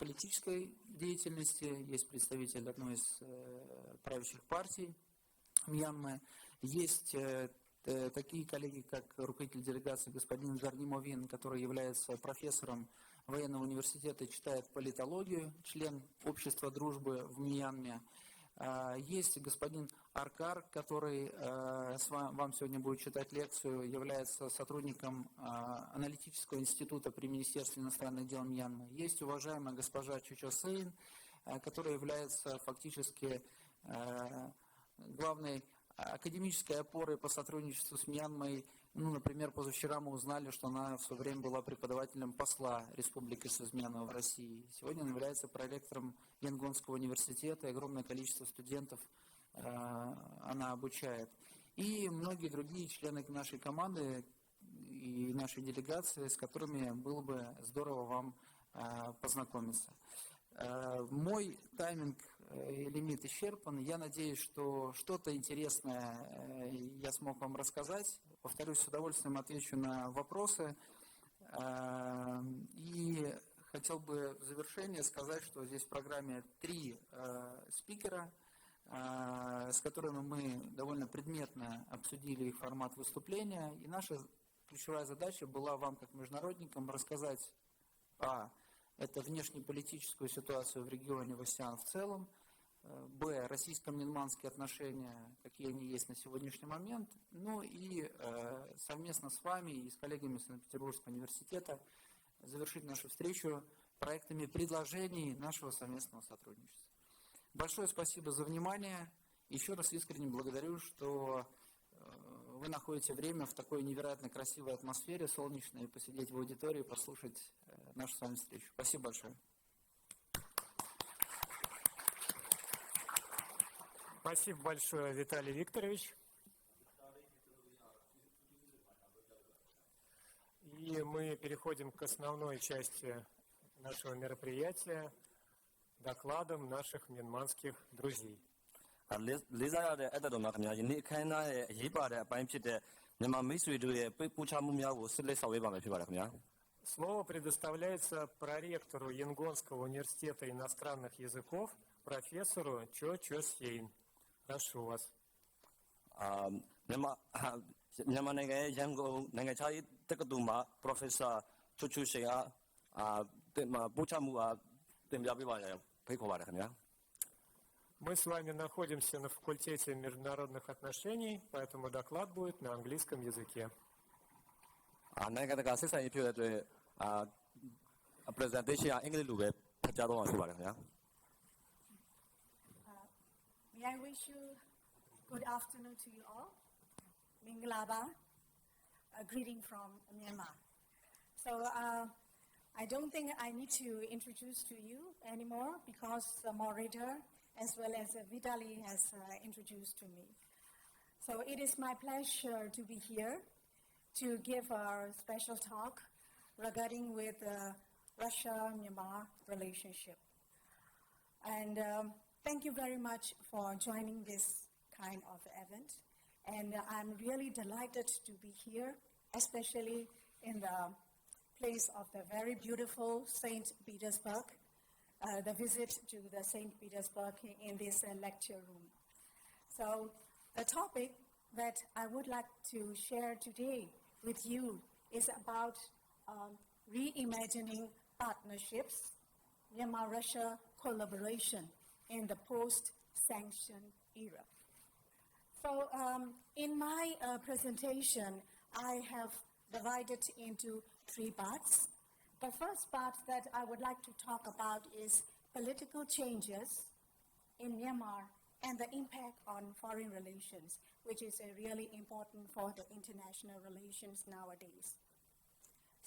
политической деятельности, есть представитель одной из правящих партий Мьянмы, есть такие коллеги, как руководитель делегации господин Жарнимовин, который является профессором военного университета и читает политологию, член общества дружбы в Мьянме. Есть господин Аркар, который вам сегодня будет читать лекцию, является сотрудником аналитического института при Министерстве иностранных дел Мьянмы. Есть уважаемая госпожа Чучо Сейн, которая является фактически главной академической опорой по сотрудничеству с Мьянмой. Например, позавчера мы узнали, что она в свое время была преподавателем посла Республики Союз Мьянма в России. Сегодня она является проректором Янгонского университета, и огромное количество студентов она обучает. И многие другие члены нашей команды и нашей делегации, с которыми было бы здорово вам познакомиться. Мой тайминг и лимит исчерпан. Я надеюсь, что что-то интересное я смог вам рассказать. Повторюсь, с удовольствием отвечу на вопросы. И хотел бы в завершение сказать, что здесь в программе 3 спикера, с которыми мы довольно предметно обсудили их формат выступления. И наша ключевая задача была вам, как международникам, рассказать это внешнеполитическую ситуацию в регионе, в АСЕАН в целом, российско-мьянманские отношения, какие они есть на сегодняшний момент, и совместно с вами и с коллегами Санкт-Петербургского университета завершить нашу встречу проектами предложений нашего совместного сотрудничества. Большое спасибо за внимание. Еще раз искренне благодарю, что вы находите время в такой невероятно красивой атмосфере, солнечной, посидеть в аудитории, послушать нашу с вами встречу. Спасибо большое. Спасибо большое, Виталий Викторович. И мы переходим к основной части нашего мероприятия, докладам наших мьянманских друзей. လေးစားရတဲ့အဲ့တော်များခင်ဗျာယနေ့အခမ်းအနားရဲ့အရေးပါတဲ့အပိုင်းဖြစ်တဲ့မြန်မာမိတ်ဆွေတို့ရဲ့ပို့ချမှုများကိုဆက်လက်ဆောင်ရွက်ပါမယ်ဖြစ်ပါတယ်ခင်ဗျာ Слово предоставляется проректору Янгонского университета иностранных языков, профессору Чо Чо Сьейн. Прошу вас. မြန်မာ မြန်မာနိုင်ငံရဲ့ရန်ကုန်နိုင်ငံခြားရေးတက္ကသိုလ်မှာ Professor ချူချူရှိန်တင်ပို့ချမှုတင်ပြပေးပါရဖိတ်ခေါ်ပါတယ်ခင်ဗျာ Мы с вами находимся на факультете международных отношений, поэтому доклад будет на английском языке. နိုင်ငံတကာဆက်ဆံရေးဖြစ်တဲ့အတွက်presentation အင်္ဂလိပ်လိုပဲဖတ်ကြားတော့မှာဖြစ်ပါတယ်ခင်ဗျာ May I wish you good afternoon to you all. Mingalaba, a greeting from Myanmar. So I don't think I need to introduce to you anymore because the moderator as well as Vitali has introduced to me. So it is my pleasure to be here to give our special talk regarding with Russia-Myanmar relationship. And thank you very much for joining this kind of event. And I'm really delighted to be here, especially in the place of the very beautiful St. Petersburg, the visit to the St. Petersburg in this lecture room. So the topic that I would like to share today with you is about reimagining partnerships, Myanmar-Russia collaboration in the post-sanction era. So in my presentation, I have divided into 3 parts. The first part that I would like to talk about is political changes in Myanmar and the impact on foreign relations, which is really important for the international relations nowadays.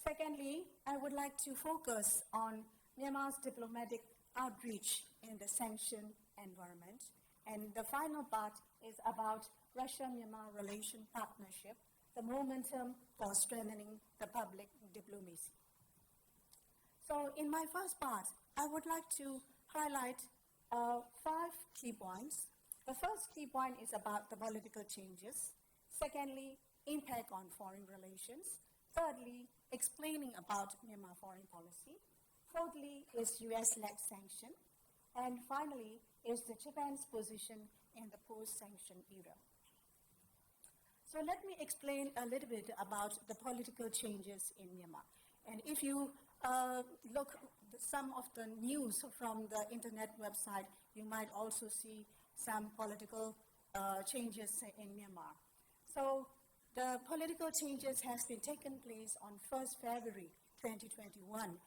Secondly, I would like to focus on Myanmar's diplomatic outreach in the sanction environment. And the final part is about Russia-Myanmar relation partnership, the momentum for strengthening the public diplomacy. So in my first part, I would like to highlight 5 key points. The first key point is about the political changes. Secondly, impact on foreign relations. Thirdly, explaining about Myanmar foreign policy. Fourthly is US-led sanction. And finally is the Japan's position in the post-sanction era. So let me explain a little bit about the political changes in Myanmar. And if you look at some of the news from the internet website, you might also see some political changes in Myanmar. So the political changes has been taken place on 1st February 2021.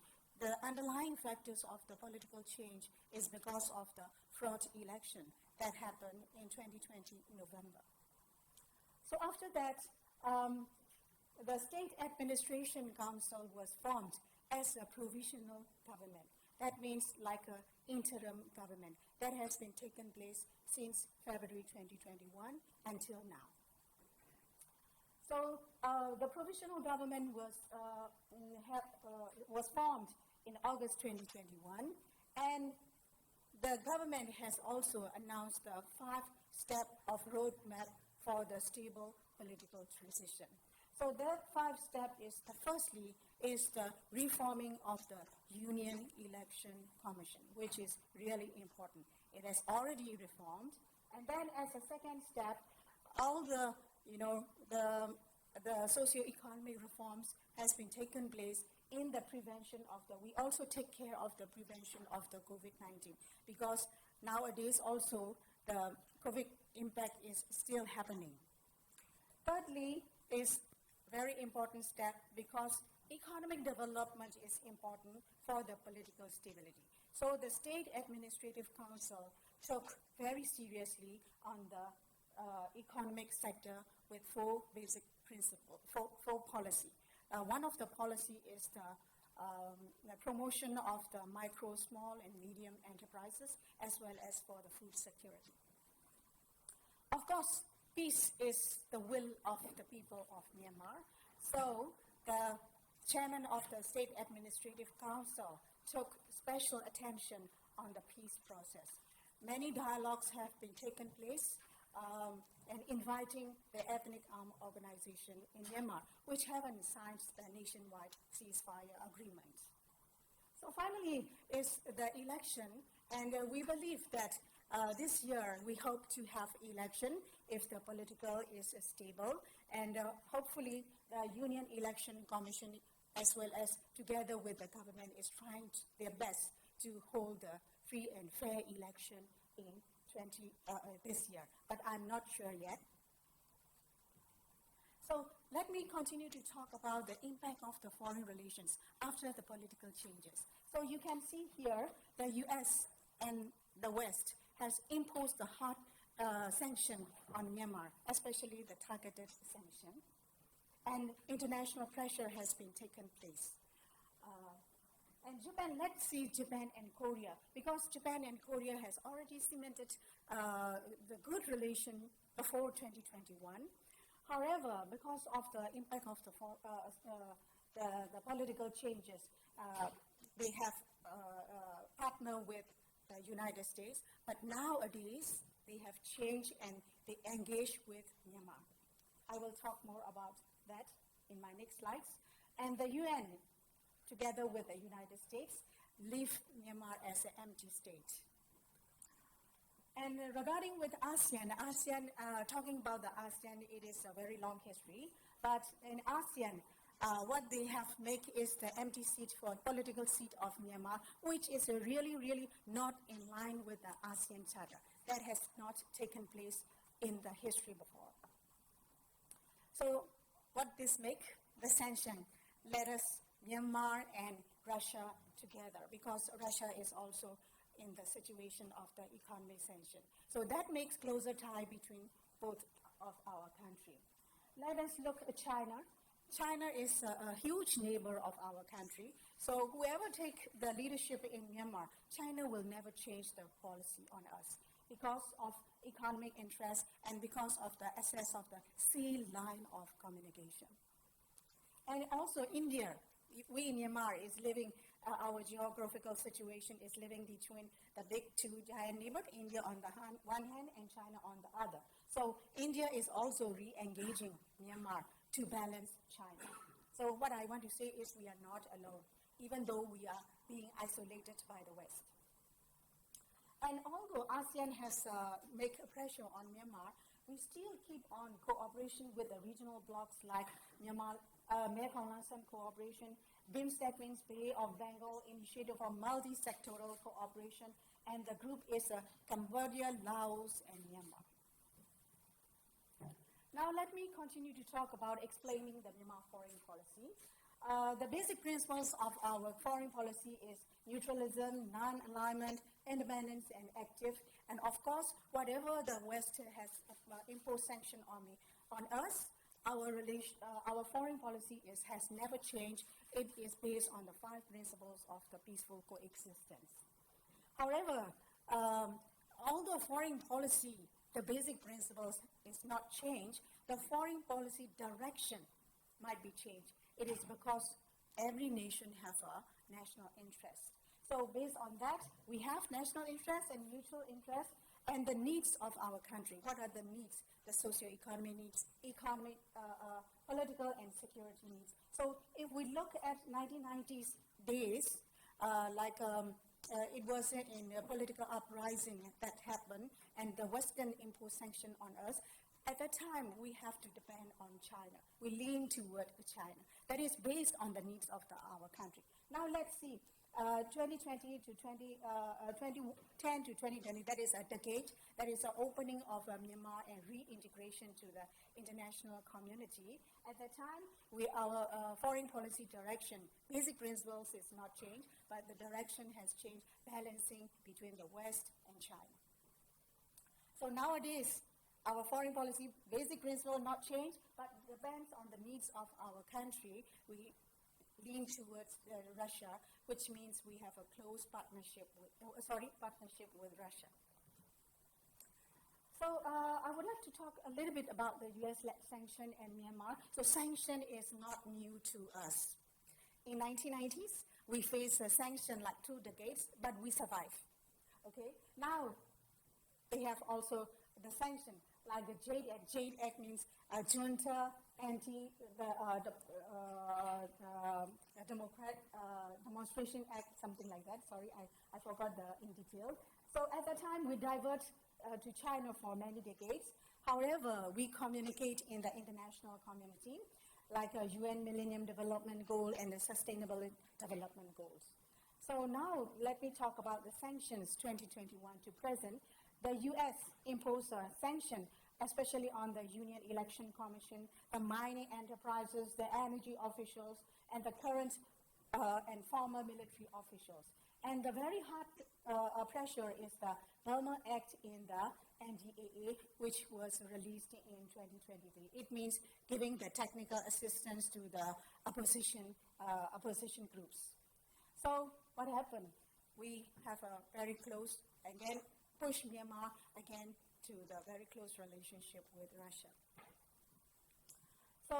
The underlying factors of the political change is because of the fraud election that happened in 2020 November. So after that, the State Administration Council was formed as a provisional government. That means like an interim government that has been taken place since February 2021 until now. So the provisional government was formed in August 2021, and the government has also announced a 5-step of roadmap for the stable political transition. So that 5-step is firstly is the reforming of the Union Election Commission, which is really important. It has already reformed, and then as a second step, all the socio-economic reforms has been taken place in the prevention of we also take care of the prevention of the COVID-19, because nowadays also the COVID impact is still happening. Thirdly is very important step because economic development is important for the political stability. So the State Administrative Council took very seriously on the economic sector with 4 basic principles, 4 policy. One of the policy is the promotion of the micro, small, and medium enterprises, as well as for the food security. Of course, peace is the will of the people of Myanmar. So the chairman of the State Administrative Council took special attention on the peace process. Many dialogues have been taken place and inviting the ethnic armed organization in Myanmar, which haven't signed the nationwide ceasefire agreement. So finally is the election, and we believe that this year we hope to have election if the political is stable, and hopefully the Union Election Commission, as well as together with the government, is trying their best to hold a free and fair election in this year. But I'm not sure yet. So let me continue to talk about the impact of the foreign relations after the political changes. So you can see here the US and the West has imposed the hard sanction on Myanmar, especially the targeted sanction. And international pressure has been taken place. And Japan, let's see Japan and Korea, because Japan and Korea has already cemented the good relation before 2021. However, because of the impact of the political changes, they have partnered with the United States, but nowadays they have changed and they engage with Myanmar. I will talk more about that in my next slides. And the UN, together with the United States, leave Myanmar as an empty state. And regarding with ASEAN, talking about the ASEAN, it is a very long history. But in ASEAN, what they have made is the empty seat for political seat of Myanmar, which is really, really not in line with the ASEAN Charter. That has not taken place in the history before. So what this make? The sanction let us Myanmar and Russia together, because Russia is also in the situation of the economic sanction. So that makes closer tie between both of our country. Let us look at China. China is a huge neighbor of our country. So whoever take the leadership in Myanmar, China will never change their policy on us because of economic interest and because of the access of the sea line of communication. And also India. We in Myanmar is living, our geographical situation is living between the big two giant neighbors, India on the one hand and China on the other. So India is also re-engaging Myanmar to balance China. So what I want to say is we are not alone, even though we are being isolated by the West. And although ASEAN has made pressure on Myanmar, we still keep on cooperation with the regional blocs like Myanmar, Mekong-Lansam Cooperation, BIMSTEC means Bay of Bengal Initiative for Multi-Sectoral Cooperation, and the group is Cambodia, Laos, and Myanmar. Now let me continue to talk about explaining the Myanmar foreign policy. The basic principles of our foreign policy is neutralism, non-alignment, independence, and active. And of course, whatever the West has imposed sanction on us, our foreign policy has never changed. It is based on the 5 principles of the peaceful coexistence. However, although foreign policy, the basic principles is not changed, the foreign policy direction might be changed. It is because every nation has a national interest. So based on that, we have national interest and mutual interest and the needs of our country. What are the needs? The socio-economic needs, economic, political, and security needs. So if we look at 1990s days, it was in a political uprising that happened, and the Western imposed sanction on us. At that time, we have to depend on China. We lean toward China. That is based on the needs of our country. Now let's see. 2010 to 2020, that is a decade. That is the opening of Myanmar and reintegration to the international community. At that time, our foreign policy direction, basic principles is not changed, but the direction has changed, balancing between the West and China. So nowadays, our foreign policy, basic principle not changed, but depends on the needs of our country. We lean towards Russia, which means we have a close partnership with Russia. So I would like to talk a little bit about the US-led sanction and Myanmar. So sanction is not new to us. In 1990s, we faced a sanction like 2 decades, but we survived. Okay. Now they have also the sanction like the JADE Act. JADE Act means junta, demonstration act, something like that. Sorry, I forgot in detail. So at that time, we divert to China for many decades. However, we communicate in the international community, like a UN Millennium Development Goal and the Sustainable Development Goals. So now let me talk about the sanctions 2021 to present. The US imposed a sanction, especially on the Union Election Commission, the mining enterprises, the energy officials, and the current and former military officials. And the very hard pressure is the Burma Act in the NDAA, which was released in 2023. It means giving the technical assistance to the opposition groups. So what happened? We have a very close, again, push Myanmar again to the very close relationship with Russia. So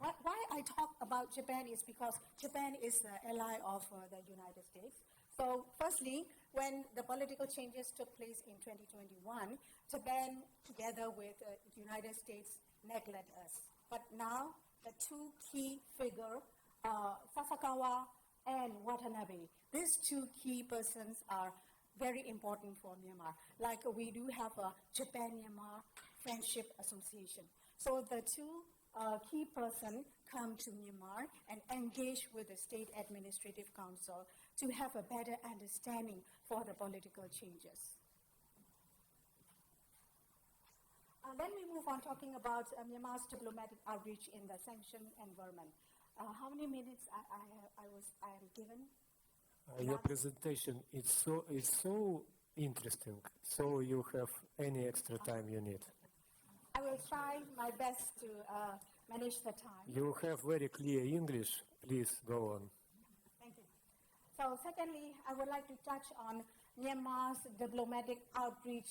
why I talk about Japan is because Japan is the ally of the United States. So firstly, when the political changes took place in 2021, Japan, together with the United States, neglected us. But now, the two key figures, Sasakawa and Watanabe, these two key persons are very important for Myanmar. Like we do have a Japan-Myanmar Friendship Association. So the two key persons come to Myanmar and engage with the State Administrative Council to have a better understanding for the political changes. Then we move on talking about Myanmar's diplomatic outreach in the sanctioned environment. How many minutes I am given? Your presentation is so interesting. So you have any extra time you need. I will try my best to manage the time. You have very clear English. Please go on. Thank you. So secondly, I would like to touch on Myanmar's diplomatic outreach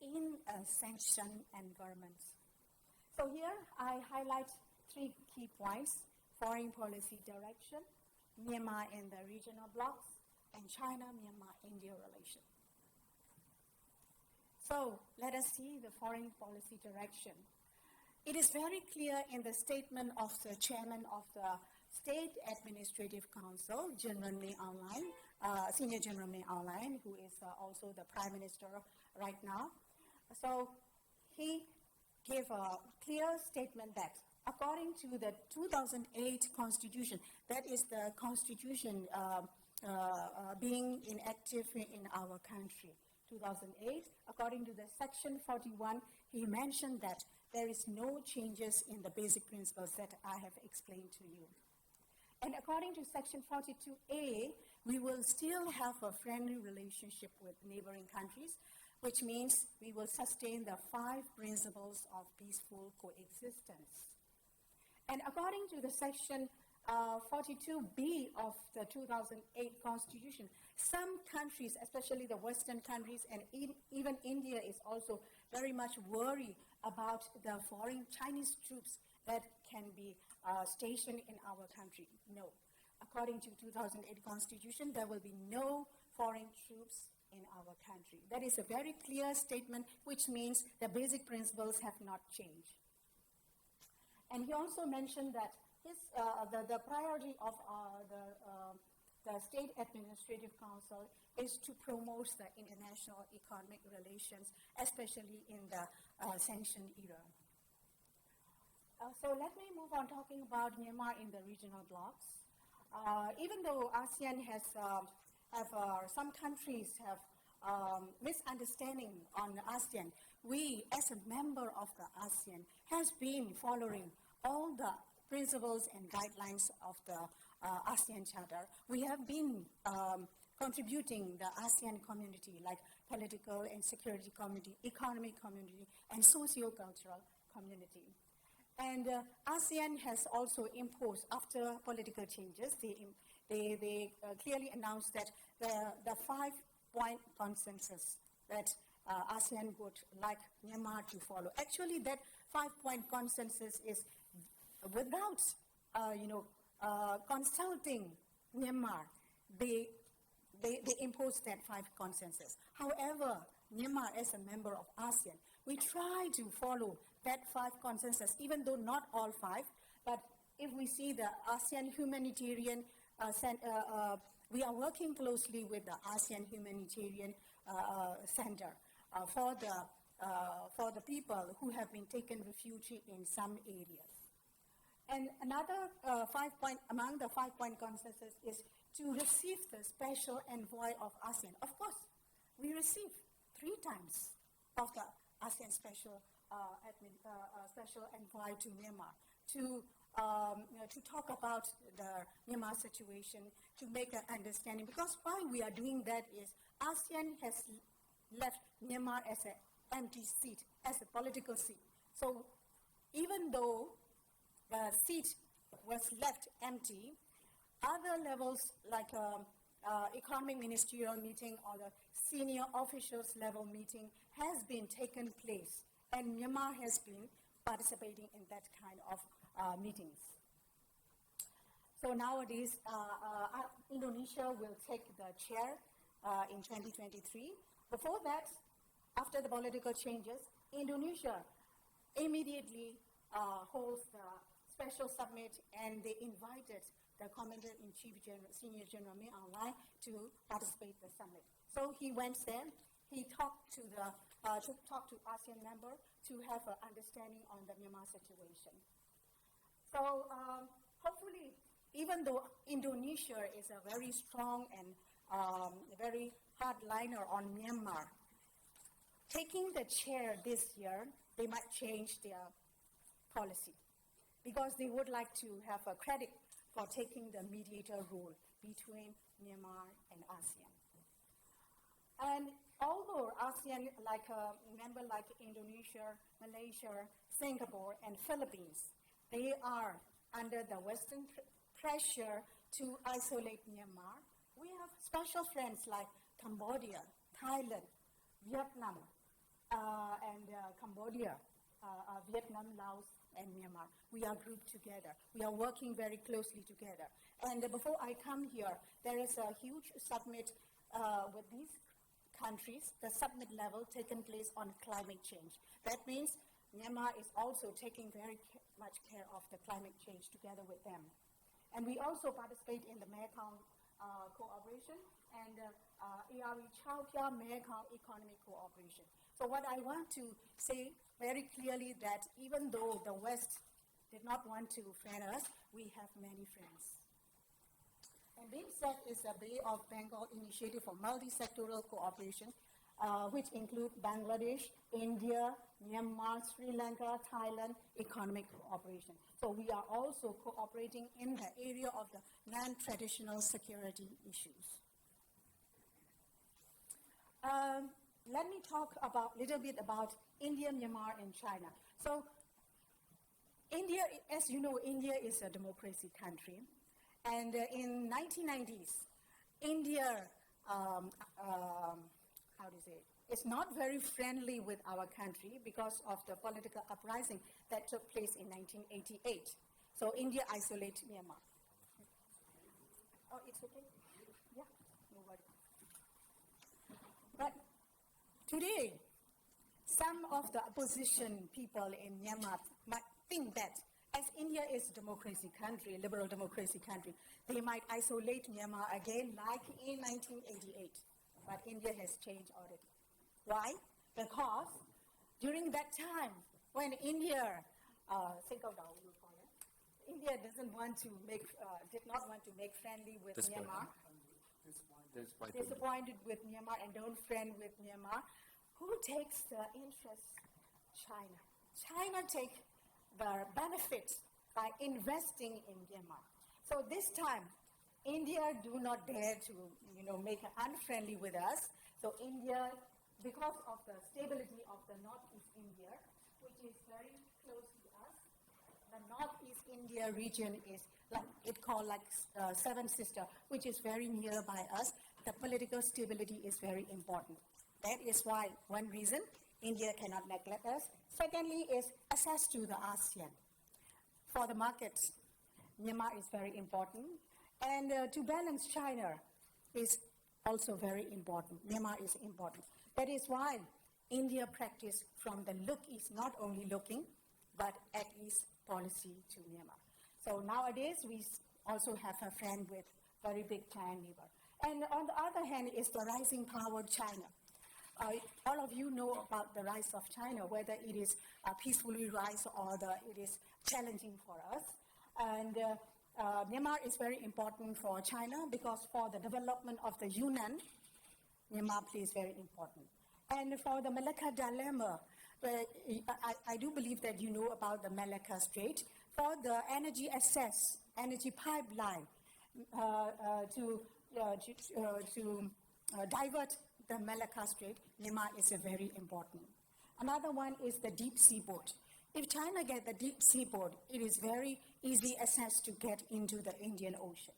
in a sanctioned environment. So here I highlight three key points: foreign policy direction, Myanmar in the regional blocs, and China-Myanmar-India relation. So let us see the foreign policy direction. It is very clear in the statement of the chairman of the State Administrative Council, General May Online, Senior General May Online, who is also the Prime Minister right now. So he gave a clear statement that according to the 2008 Constitution, that is the Constitution being inactive in our country, 2008, according to the Section 41, he mentioned that there is no changes in the basic principles that I have explained to you. And according to Section 42A, we will still have a friendly relationship with neighboring countries, which means we will sustain the 5 principles of peaceful coexistence. And according to the Section 42B of the 2008 Constitution, some countries, especially the Western countries and even India, is also very much worried about the foreign Chinese troops that can be stationed in our country. No. According to 2008 Constitution, there will be no foreign troops in our country. That is a very clear statement, which means the basic principles have not changed. And he also mentioned that the priority of the State Administrative Council is to promote the international economic relations, especially in the sanction era. So let me move on talking about Myanmar in the regional blocs. Even though ASEAN has some countries have misunderstanding on ASEAN, we as a member of the ASEAN has been following all the principles and guidelines of the ASEAN Charter. We have been contributing the ASEAN community, like political and security community, economic community, and socio-cultural community. And ASEAN has also imposed, after political changes, they clearly announced that the 5-point consensus that ASEAN would like Myanmar to follow. Actually, that 5-point consensus is without, consulting Myanmar. They imposed that 5 consensus. However, Myanmar, as a member of ASEAN, we try to follow that 5 consensus, even though not all 5. But if we see the ASEAN Humanitarian we are working closely with the ASEAN Humanitarian Center for the for the people who have been taken refuge in some areas. And another among the 5-point consensus is to receive the special envoy of ASEAN. Of course, we received 3 times of the ASEAN special envoy to Myanmar to talk about the Myanmar situation, to make an understanding. Because why we are doing that is ASEAN has left Myanmar as an empty seat, as a political seat. So even though the seat was left empty, other levels like economic ministerial meeting or the senior officials level meeting has been taken place, and Myanmar has been participating in that kind of meetings. So nowadays, Indonesia will take the chair in 2023. Before that, after the political changes, Indonesia immediately holds the special summit, and they invited the Commander-in-Chief Senior General Min Aung Hlaing to participate in the summit. So he went there. He talked to ASEAN member to have an understanding on the Myanmar situation. So hopefully, even though Indonesia is a very strong and very hardliner on Myanmar, taking the chair this year, they might change their policy, because they would like to have a credit for taking the mediator role between Myanmar and ASEAN. And although ASEAN, like a member like Indonesia, Malaysia, Singapore, and Philippines, they are under the Western pressure to isolate Myanmar, we have special friends like Cambodia, Thailand, Vietnam, and Cambodia, Vietnam, Laos, and Myanmar. We are grouped together. We are working very closely together. And before I come here, there is a huge summit with these countries, the summit level taken place on climate change. That means Myanmar is also taking very much care of the climate change together with them. And we also participate in the Mekong cooperation and ARE Chowkia Mekong economic cooperation. So what I want to say very clearly that even though the West did not want to friend us, we have many friends. And BIMSTEC is a Bay of Bengal initiative for multi-sectoral cooperation, which include Bangladesh, India, Myanmar, Sri Lanka, Thailand, economic cooperation. So we are also cooperating in the area of the non-traditional security issues. Let me talk a little bit about India, Myanmar, and China. So India, as you know, India is a democracy country. And in 1990s, India, is not very friendly with our country because of the political uprising that took place in 1988. So India isolated Myanmar. Oh, it's okay? Yeah, no worries. But today, some of the opposition people in Myanmar might think that as India is a democracy country, liberal democracy country, they might isolate Myanmar again like in 1988. But India has changed already. Why? Because during that time, when India, India did not want to make friendly with Myanmar. Disappointed with Myanmar and don't friend with Myanmar. Who takes the interest? China. China takes the benefit by investing in Myanmar. So this time, India do not dare to, make it unfriendly with us. So India, because of the stability of the Northeast India, which is very close to us, the Northeast India region is called Seven Sister, which is very nearby us. The political stability is very important. That is why one reason India cannot neglect us. Secondly is access to the ASEAN. For the markets, Myanmar is very important. And to balance China is also very important. Myanmar is important. That is why India practice from the look is not only looking, but at ease policy to Myanmar. So nowadays, we also have a friend with very big giant neighbor. And on the other hand is the rising power China. all of you know about the rise of China, whether it is peacefully rise or it is challenging for us. And Myanmar is very important for China because for the development of the Yunnan, Myanmar plays very important. And for the Malacca dilemma, I do believe that you know about the Malacca Strait. For the energy access, energy pipeline to divert the Malacca Strait, Myanmar is very important. Another one is the deep seaboard. If China gets the deep seaboard, it is very easy access to get into the Indian Ocean.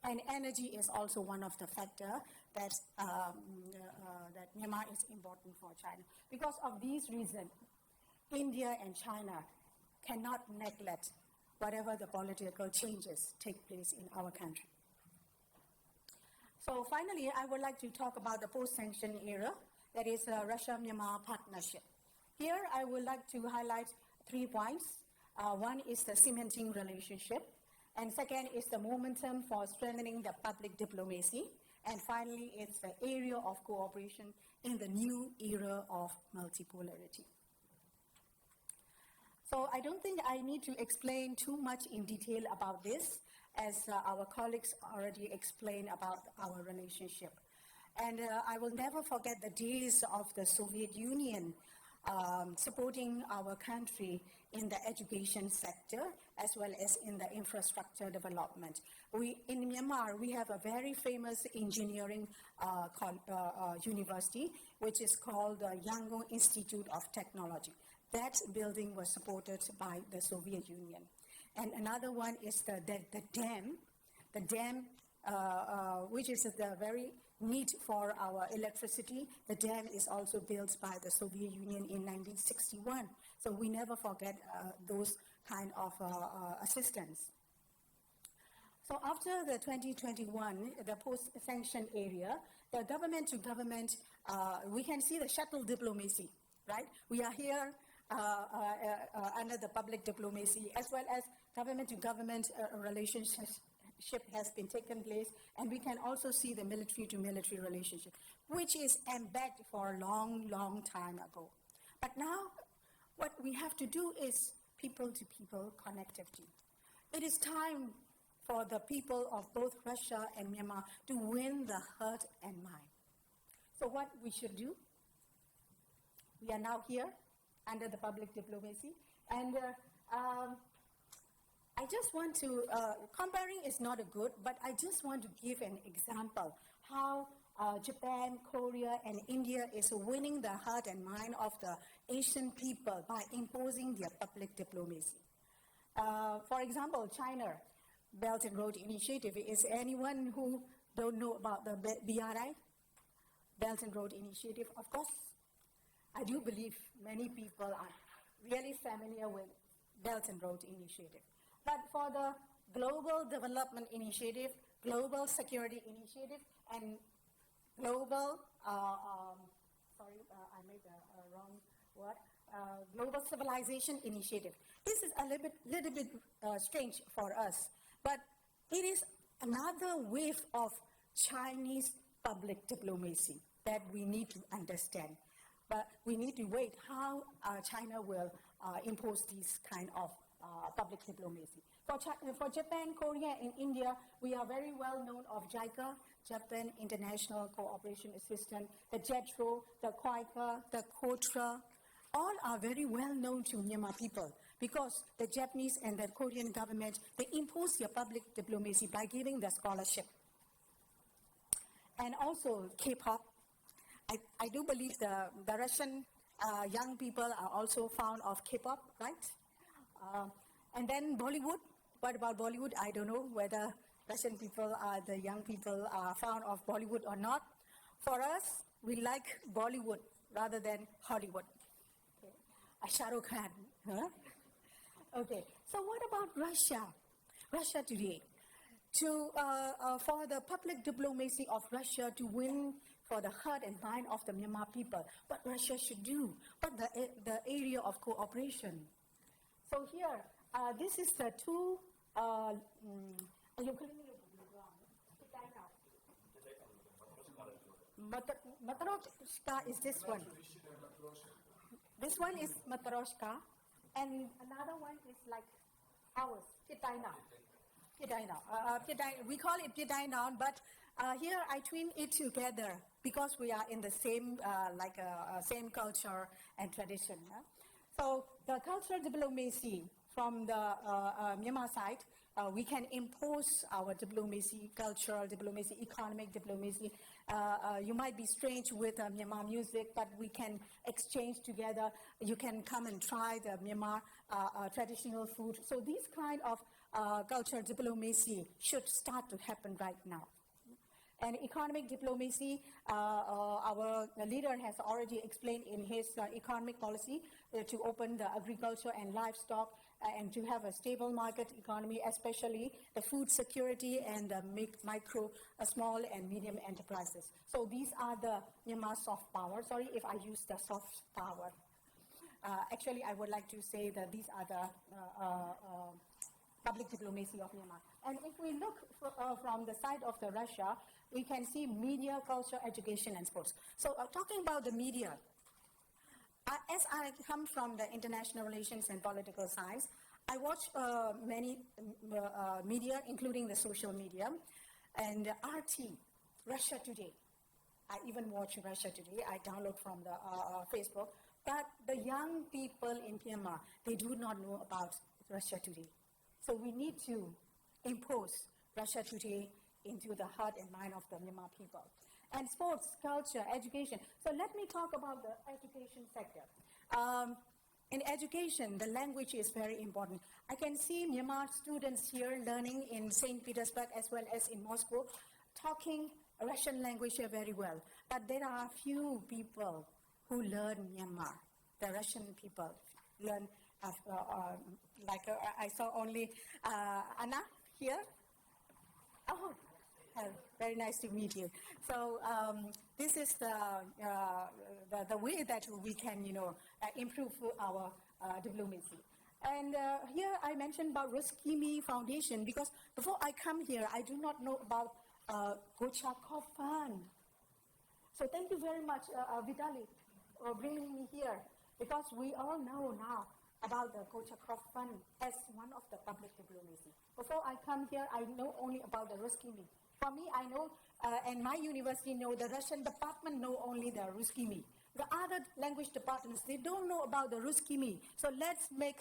And energy is also one of the factors that Myanmar is important for China. Because of these reasons, India and China cannot neglect whatever the political changes take place in our country. So finally, I would like to talk about the post-sanction era, that is Russia-Myanmar partnership. Here, I would like to highlight 3 points. One is the cementing relationship, and second is the momentum for strengthening the public diplomacy, and finally, it's the area of cooperation in the new era of multipolarity. So I don't think I need to explain too much in detail about this, as our colleagues already explained about our relationship. And I will never forget the days of the Soviet Union supporting our country in the education sector as well as in the infrastructure development. In Myanmar, we have a very famous engineering university, which is called the Yangon Institute of Technology. That building was supported by the Soviet Union. And another one is the dam, which is the very need for our electricity. The dam is also built by the Soviet Union in 1961. So we never forget those kind of assistance. So after the 2021, the post-sanction area, the government-to-government, we can see the shuttle diplomacy, right? We are here under the public diplomacy, as well as government-to-government relationship has been taken place, and we can also see the military-to-military relationship, which is embedded for a long time ago. But now, what we have to do is people-to-people connectivity. It is time for the people of both Russia and Myanmar to win the heart and mind. So what we should do? We are now here under the public diplomacy, and I just want to, comparing is not a good, but I just want to give an example how Japan, Korea, and India is winning the heart and mind of the Asian people by imposing their public diplomacy. For example, China, Belt and Road Initiative. Is anyone who don't know about the BRI, Belt and Road Initiative? Of course, I do believe many people are really familiar with Belt and Road Initiative. But for the Global Development Initiative, Global Security Initiative, and Global, I made a wrong word, Global Civilization Initiative. This is a little bit strange for us, but it is another wave of Chinese public diplomacy that we need to understand. But we need to wait how China will impose this kind of public diplomacy. For Japan, Korea, and India, we are very well known of JICA, Japan International Cooperation Assistance, the JETRO, the QUICA, the KOTRA. All are very well known to Myanmar people because the Japanese and the Korean government, they impose their public diplomacy by giving the scholarship. And also K-pop. I do believe the Russian young people are also fond of K-pop, right? And then Bollywood. What about Bollywood? I don't know whether Russian people, the young people, are fond of Bollywood or not. For us, we like Bollywood rather than Hollywood. Okay. Shah Rukh Khan. Huh? Okay. So what about Russia? Russia today. For the public diplomacy of Russia to win for the heart and mind of the Myanmar people, what Russia should do, what the area of cooperation. So here, this is the two, Matroshka is this one. This one is matroshka, and another one is like ours, pidaina. We call it pidaina, but here I twin it together because we are in the same same culture and tradition. So the cultural diplomacy from the Myanmar side, we can impose our diplomacy, cultural diplomacy, economic diplomacy. You might be strange with Myanmar music, but we can exchange together. You can come and try the Myanmar traditional food. So these kind of cultural diplomacy should start to happen right now. And economic diplomacy, our leader has already explained in his economic policy to open the agriculture and livestock and to have a stable market economy, especially the food security and the micro, small and medium enterprises. So these are the Myanmar soft power. Sorry if I use the soft power. Actually, I would like to say that these are the public diplomacy of Myanmar. And if we look from the side of the Russia, we can see media, culture, education, and sports. So talking about the media, as I come from the international relations and political science, I watch many media, including the social media, and RT, Russia Today. I even watch Russia Today. I download from the Facebook. But the young people in Myanmar, they do not know about Russia Today. So we need to impose Russia Today into the heart and mind of the Myanmar people. And sports, culture, education. So let me talk about the education sector. In education, the language is very important. I can see Myanmar students here learning in St. Petersburg as well as in Moscow, talking Russian language here very well. But there are few people who learn Myanmar. The Russian people learn, I saw only Anna here. Oh, very nice to meet you. So this is the way that we can, improve our diplomacy. And here I mentioned about Ruskimi Foundation because before I come here, I do not know about Gochakov Fund. So thank you very much, Vitaly, for bringing me here because we all know now about the Gochakov Fund as one of the public diplomacy. Before I come here, I know only about the Ruskimi. For me, I know, and my university know, the Russian department know only the Ruskimi. The other language departments, they don't know about the Ruskimi. So let's make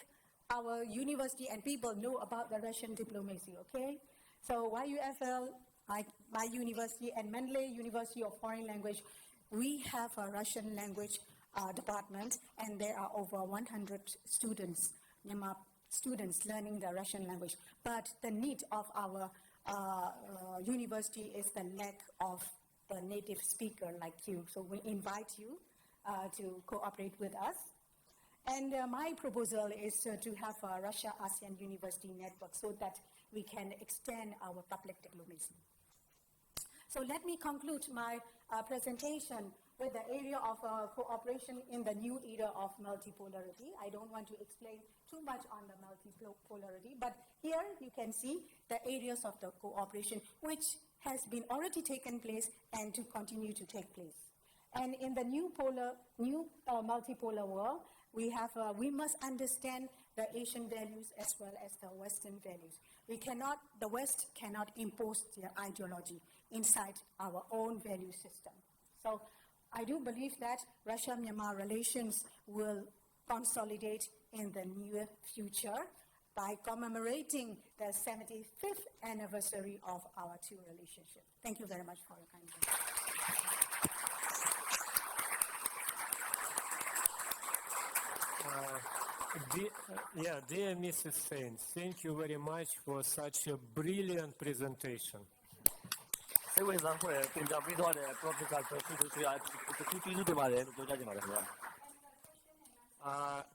our university and people know about the Russian diplomacy, okay? So YUFL, my university, and Mandalay University of Foreign Language, we have a Russian language department, and there are over 100 students, Myanmar students learning the Russian language. But the need of our university is the lack of the native speaker like you. So we invite you to cooperate with us. And my proposal is to have a Russia-ASEAN University network so that we can extend our public diplomacy. So let me conclude my presentation with the area of cooperation in the new era of multipolarity. I don't want to explain too much on the multipolarity, but here you can see the areas of the cooperation which has been already taken place and to continue to take place. And in the new multipolar world, we must understand the Asian values as well as the Western values. The West cannot impose their ideology inside our own value system. So I do believe that Russia-Myanmar relations will consolidate in the near future by commemorating the 75th anniversary of our two relationships. Thank you very much for your kind attention. Dear Mrs. Sain, thank you very much for such a brilliant presentation.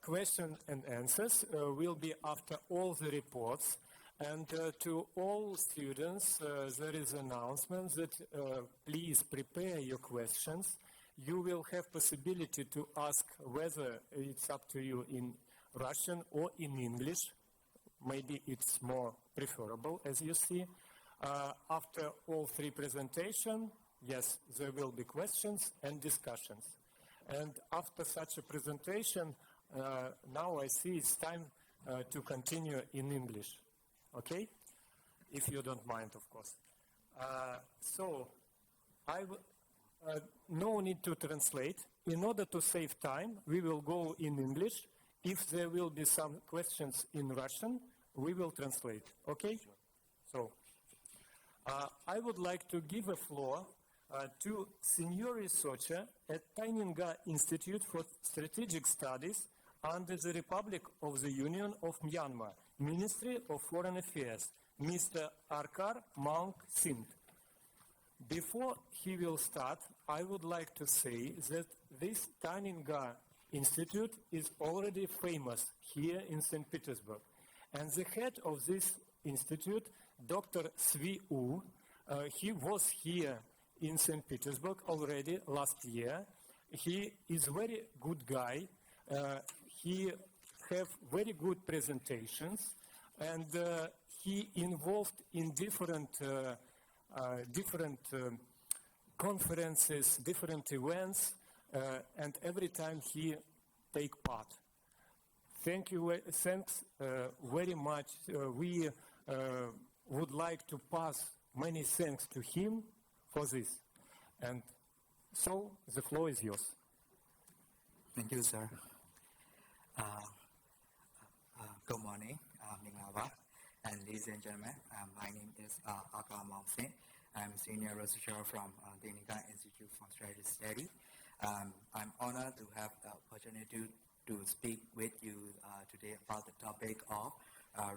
Question and answers will be after all the reports. And to all students, there is an announcement that please prepare your questions. You will have possibility to ask whether it's up to you in Russian or in English. Maybe it's more preferable, as you see. After all three presentations, Yes, there will be questions and discussions. And after such a presentation, now I see it's time to continue in English. Okay? If you don't mind, of course. No need to translate. In order to save time, we will go in English. If there will be some questions in Russian, we will translate. Okay? So, I would like to give a floor to senior researcher at Taininga Institute for Strategic Studies under the Republic of the Union of Myanmar, Ministry of Foreign Affairs, Mr. Arkar Maung Singh. Before he will start, I would like to say that this Taininga Institute is already famous here in St. Petersburg. And the head of this institute, Dr. Svi U, he was here in St. Petersburg already last year. He is very good guy. He have very good presentations, and he involved in different conferences, different events, and every time he take part. Thanks very much. We would like to pass many thanks to him for this. And so the floor is yours. Thank you, sir. Good morning, Mingava, and ladies and gentlemen. My name is Arkar Maung Singh. I'm a senior researcher from Taininga Institute for Strategic Study. I'm honored to have the opportunity to speak with you today about the topic of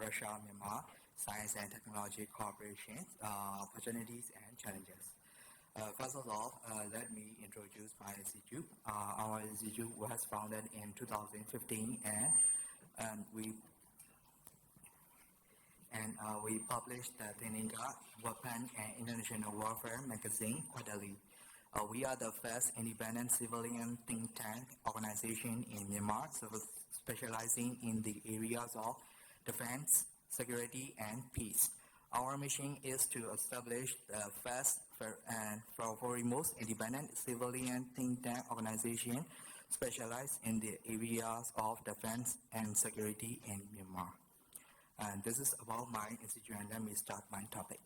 Russia-Myanmar Science and Technology Cooperation, opportunities and challenges. First of all, let me introduce my institute. Our institute was founded in 2015, and we published the Taininga Weapon and International Warfare magazine quarterly. We are the first independent civilian think tank organization in Myanmar, specializing in the areas of defense, security, and peace. Our mission is to establish the first and foremost independent civilian think tank organization specialized in the areas of defense and security in Myanmar. And this is about my institute, and let me start my topic.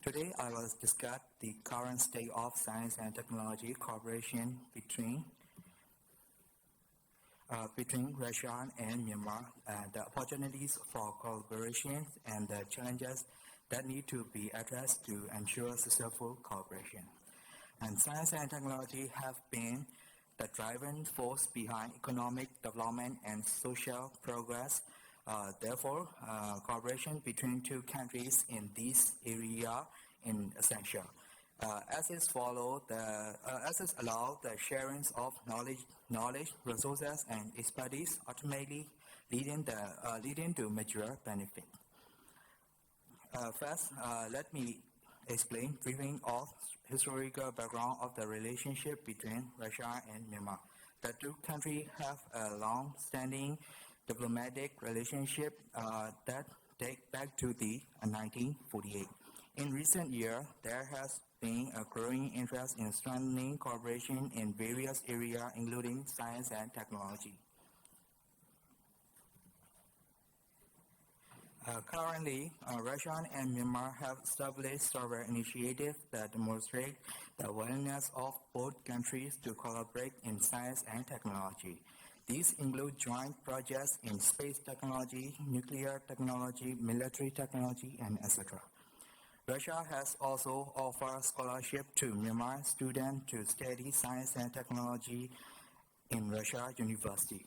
Today, I will discuss the current state of science and technology cooperation between Russia and Myanmar, the opportunities for cooperation and the challenges that need to be addressed to ensure successful cooperation. And science and technology have been the driving force behind economic development and social progress. Therefore, cooperation between two countries in this area is essential. As is allowed the sharing of knowledge, resources, and expertise, ultimately leading to mutual benefit. First, let me explain briefly of historical background of the relationship between Russia and Myanmar. The two countries have a long-standing diplomatic relationship that dates back to the 1948. In recent years, there has been a growing interest in strengthening cooperation in various areas, including science and technology. Currently, Russia and Myanmar have established several initiatives that demonstrate the willingness of both countries to collaborate in science and technology. These include joint projects in space technology, nuclear technology, military technology, and etc. Russia has also offered scholarship to Myanmar students to study science and technology in Russia University.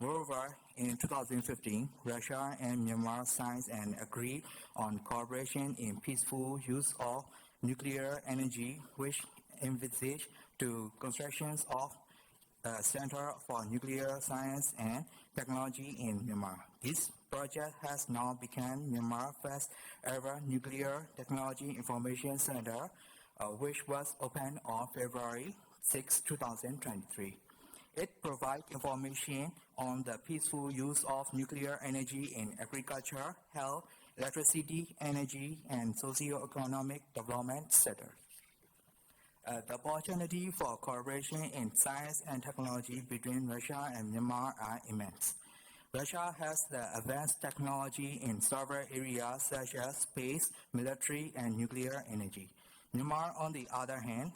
Moreover, in 2015, Russia and Myanmar signed and agreed on cooperation in peaceful use of nuclear energy, which envisaged the construction of a Center for Nuclear Science and Technology in Myanmar. This project has now become Myanmar's first ever nuclear technology information center, which was opened on February 6, 2023. It provides information on the peaceful use of nuclear energy in agriculture, health, electricity, energy, and socio-economic development sectors. The opportunity for cooperation in science and technology between Russia and Myanmar are immense. Russia has the advanced technology in several areas such as space, military, and nuclear energy. Myanmar, on the other hand,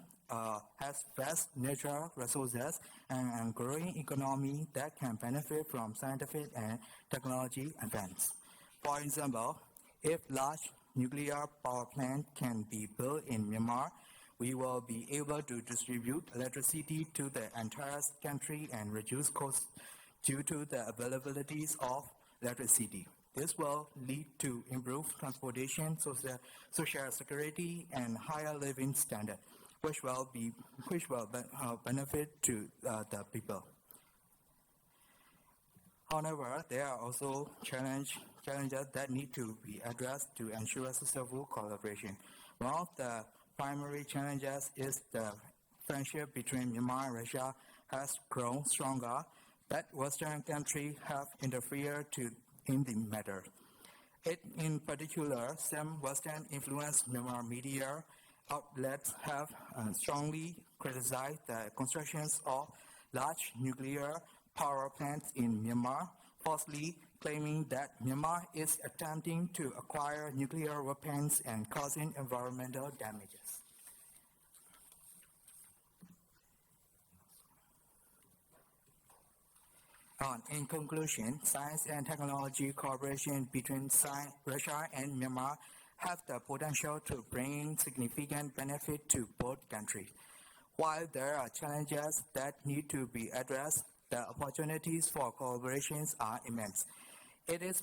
has vast natural resources and a growing economy that can benefit from scientific and technology advance. For example, if large nuclear power plants can be built in Myanmar, we will be able to distribute electricity to the entire country and reduce costs due to the availabilities of electricity. This will lead to improved transportation, social security, and higher living standard, which will benefit to the people. However, there are also challenges that need to be addressed to ensure successful collaboration. One of the primary challenges is the friendship between Myanmar and Russia has grown stronger, that Western countries have interfered in the matter. In particular, some Western influenced Myanmar media outlets have strongly criticized the constructions of large nuclear power plants in Myanmar, falsely claiming that Myanmar is attempting to acquire nuclear weapons and causing environmental damages. In conclusion, science and technology cooperation between Russia and Myanmar have the potential to bring significant benefit to both countries. While there are challenges that need to be addressed, the opportunities for collaborations are immense. It is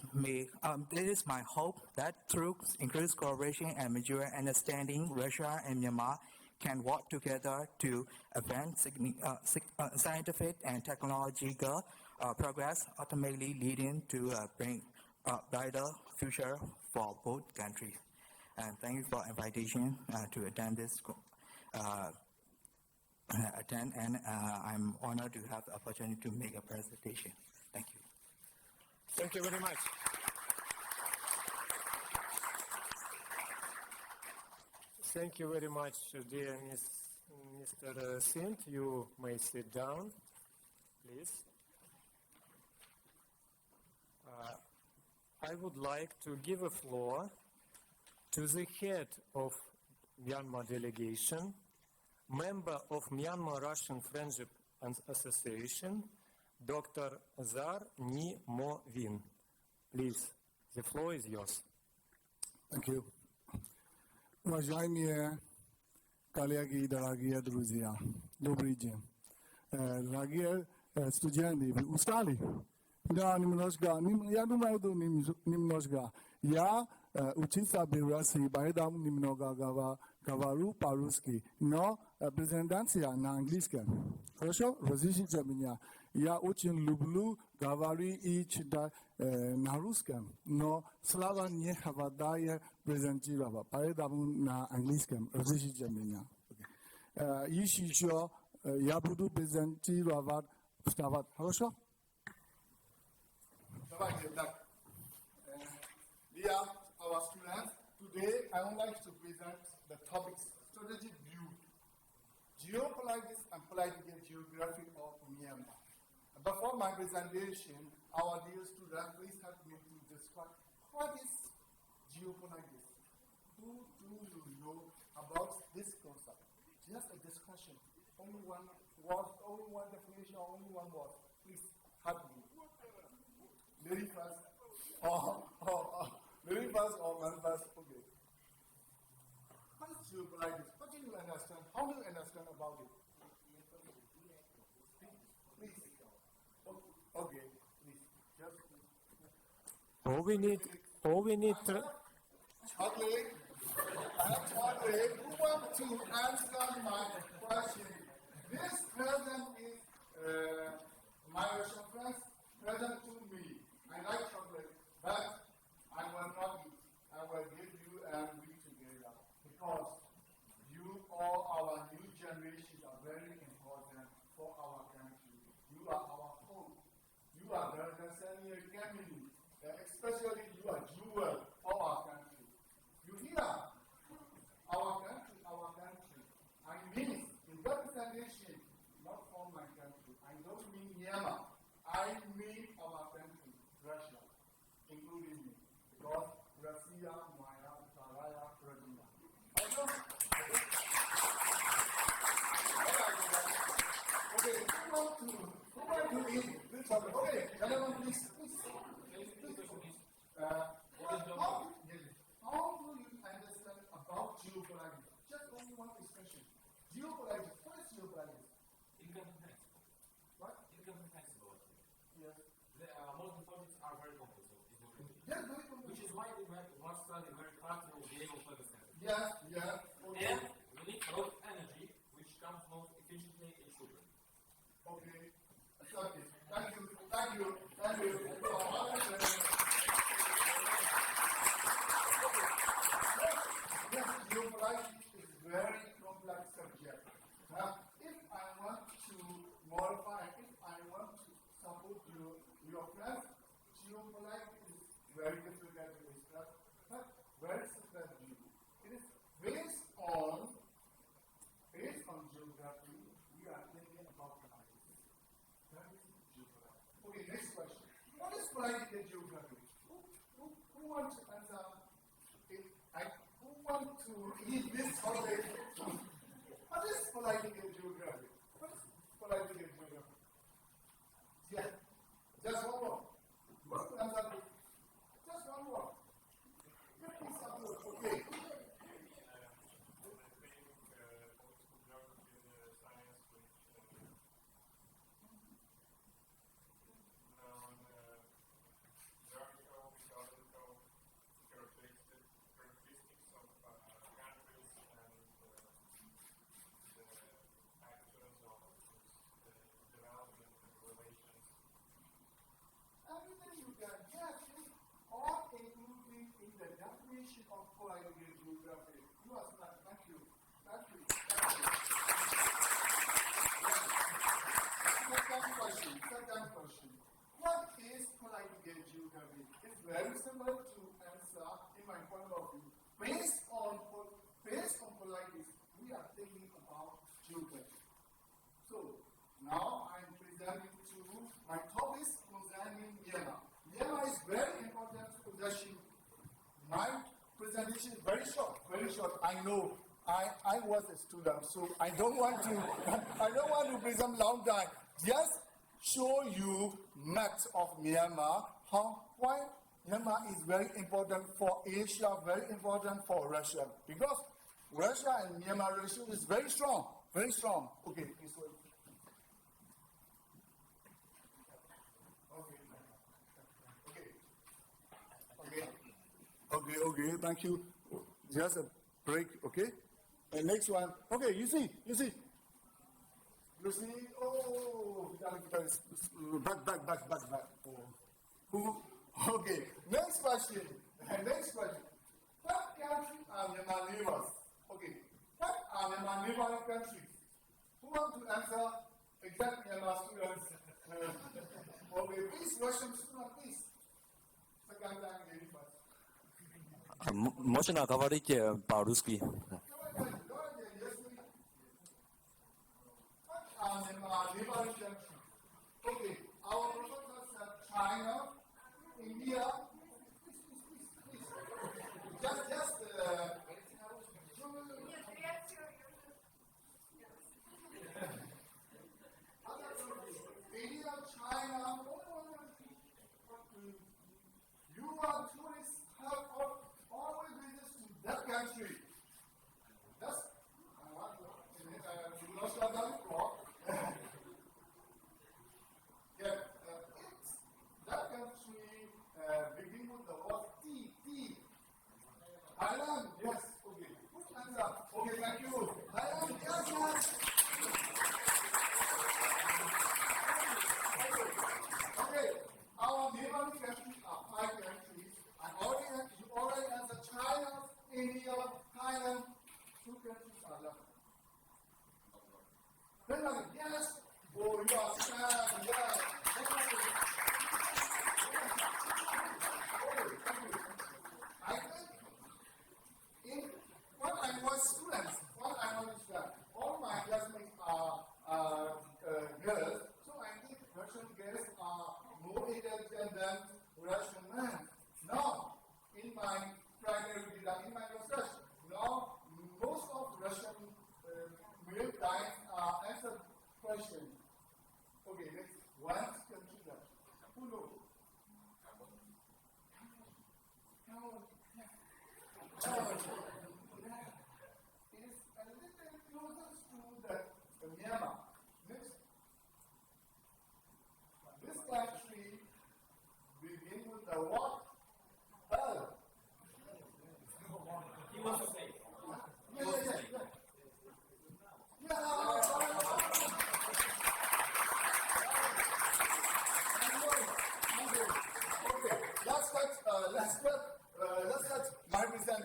my hope that through increased cooperation and mutual understanding, Russia and Myanmar can work together to advance scientific and technological progress, ultimately leading to a brighter future for both countries. And thank you for invitation to attend this. And I'm honored to have the opportunity to make a presentation. Thank you. Thank you very much. Thank you very much, dear Mr. Sint. You may sit down, please. I would like to give a floor to the head of Myanmar delegation, member of Myanmar-Russian Friendship Association, Dr. Zar Ni Mo Vin. Please, the floor is yours. Thank you. Уважаемые коллеги и дорогие друзья, добрый день. Дорогие студенты, вы устали? Да, немножко. Я думаю, немножко. Я учиться в России, поэтому немного говорю по-русски, но презентация на английском. Хорошо? Разрешите меня. Я очень люблю говорить и читать на русском, но слова не хватает презентировать, поэтому на английском. Разрешите меня. Еще я буду презентировать вставать. Хорошо? Давайте так. Dear our students, today I would like to present the topics strategic view, geopolitics and political geography of Myanmar. Before my presentation, our dear students, please help me to describe what is geopolitics. Who do you know about this concept? Just a discussion. Only one word, only one definition, only one word. Please help me. Lady first. Lady first or man first? Okay. What is geopolitics? What do you understand? How do you understand about it? Please. Okay, please. Just. All we need. Chocolate. Chocolate. Who wants to answer my question? This present is my Russian friends present to me. I like chocolate, but I will not eat. I will give you and we together because you all our new generations are very important for our country. You are our hope. You are the senior family, especially you are jewel for our country. You hear? Our country. I mean trouble. Okay, gentlemen, please. How do you understand about geopolitics? Just only one expression. Geopolitics. What is geopolitics? Incomprehensible. What? Incomprehensible. Yes. Most politics are very complex. Yes, very complex. Which is why we must study very hard to be able to understand it. Yeah, yeah. Okay. And we need a lot of energy, which comes most efficiently in sugar. Okay. Okay. Thank you. Thank you. Thank you. Yes, geopolitics is a very complex subject. If I want to modify, if I want to support your class, geopolitics is very difficult to discuss, but very simple to do. It is based on geography, we are thinking about politics. That is geography. Okay, next question. What is political geography? Who wants to answer? Who wants to read this topic? What is political geography? What is political geography? Yeah, just one more. What answer? Just one more. Okay. Everything you can get is all included in the definition of political geography. You are smart. Thank you. Thank you. Thank you. Second question. What is political geography? It's very simple to answer in my point of view. Based on politics, we are thinking about geography. So now I'm presenting to my topic concerning Myanmar. Myanmar is very important possession. My presentation is very short. I know. I was a student, so I don't want to present long time. Just show you maps of Myanmar. Why Myanmar is very important for Asia, very important for Russia, because Russia and Myanmar relationship is very strong. Okay, please wait. Okay, thank you. Just a break, okay? And next one. Okay, you see. Oh, back. Oh. Okay, next question. What countries are Myanmar neighbors? Okay, what are Myanmar neighboring countries? Who want to answer? Exact Myanmar students. Okay, please, Russian student, please. Second time, lady first. Можно говорить по-русски? What are Myanmar neighboring countries? Okay, our professor said China, India. Please. Just. India, China, you are tourists have always visits to that country. That's that country begin with the word T. Thailand, yes. Okay. Who's answer? Okay, thank you. Thailand, yes. Okay. Our neighboring countries are 5 countries. You already answered China, India, Thailand. 2 countries are left. Finland, yes. Oh, you are sad. Yes. I think when I was students, all my classmates are girls, so I think Russian girls are more intelligent than Russian men. Now, in my research, now most of Russian male guys answer questions. Okay,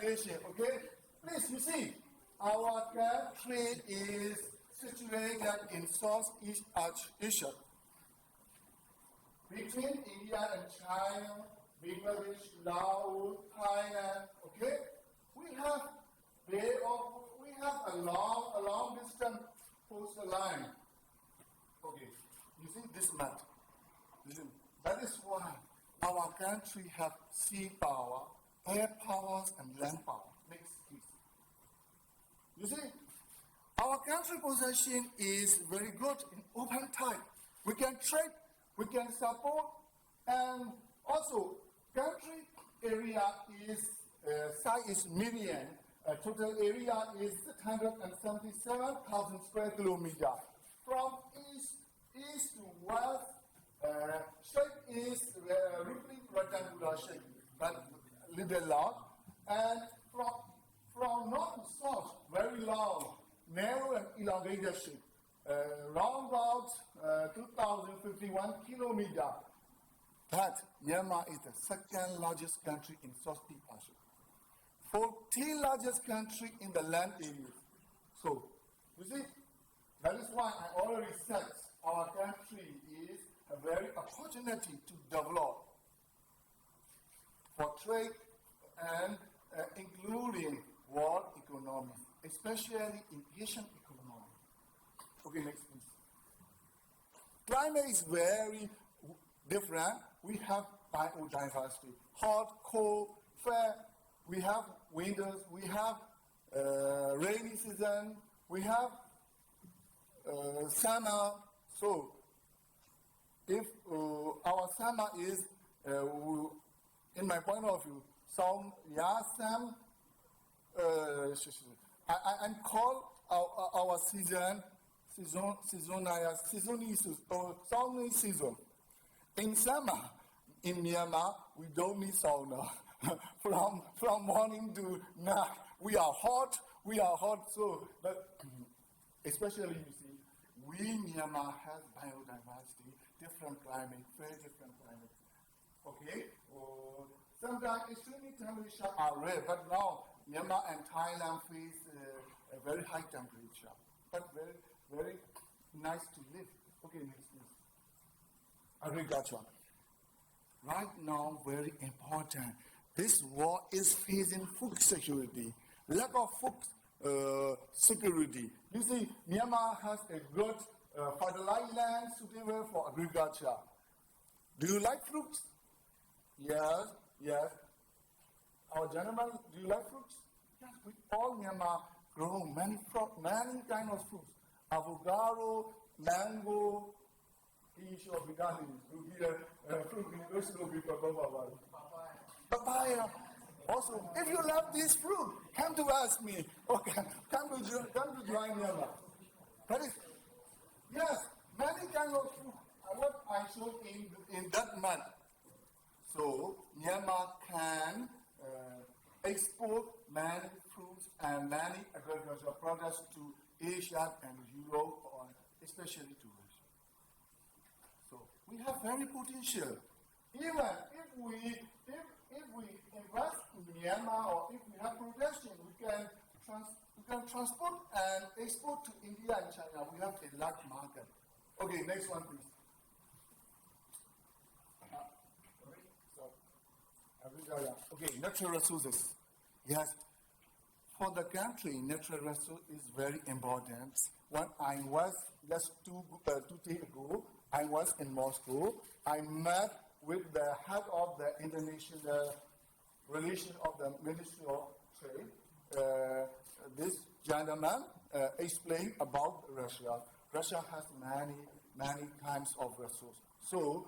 Asia, okay? Please, you see, our country is situated in Southeast Asia. Between India and China, Bangladesh, Laos, Thailand, okay? We have a long distance coastal line. Okay, you see this map. Listen, that is why our country have sea power, air powers, and land power. Next, please. You see, our country position is very good in open tide. We can trade, we can support, and also country area is size is median. Total area is 677,000 square kilometers. From east to west, shape is roughly rectangular shape, but little long. And from north to south, very long, narrow and elongated shape. Round about 2,051 kilometers. But Myanmar is the second largest country in Southeast Asia. 14th largest country in the land area. So, you see, that is why I already said our country is a very opportunity to develop for trade and including world economy, especially in Asian economy. Okay, next please. Climate is very different. We have biodiversity, hot, cold, fair. We have winters, we have rainy season, we have summer. So, if our summer is, in my point of view, I'm called our season. In summer, in Myanmar, we don't need sauna. From morning to night, we are hot. So, but especially you see, Myanmar has biodiversity, different climate, very different climate. Okay, sometimes extremely temperature are rare, but now Myanmar and Thailand face a very high temperature, but very, very nice to live. Okay, next. Agriculture. Right now, very important. This war is facing food security, lack of food security. You see, Myanmar has a good fertilized land suitable for agriculture. Do you like fruits? Yes. Our gentlemen, do you like fruits? Yes, we all Myanmar grow many kind of fruits. Avocado, mango, papaya. Also, if you love this fruit, come to ask me. Okay, come to join Myanmar. That is, yes, many kinds of fruit. What I showed in that month. So Myanmar can export many fruits and many agricultural products to Asia and Europe, or especially to Russia. So we have very potential. Even if we invest in Myanmar, or if we have production, we can transport and export to India and China. We have a large market. Okay, next one, please. Okay, natural resources. Yes, for the country, natural resource is very important. When I was just 2 days ago, I was in Moscow. I met with the head of the international relation of the Ministry of Trade. This gentleman explained about Russia. Russia has many kinds of resources. So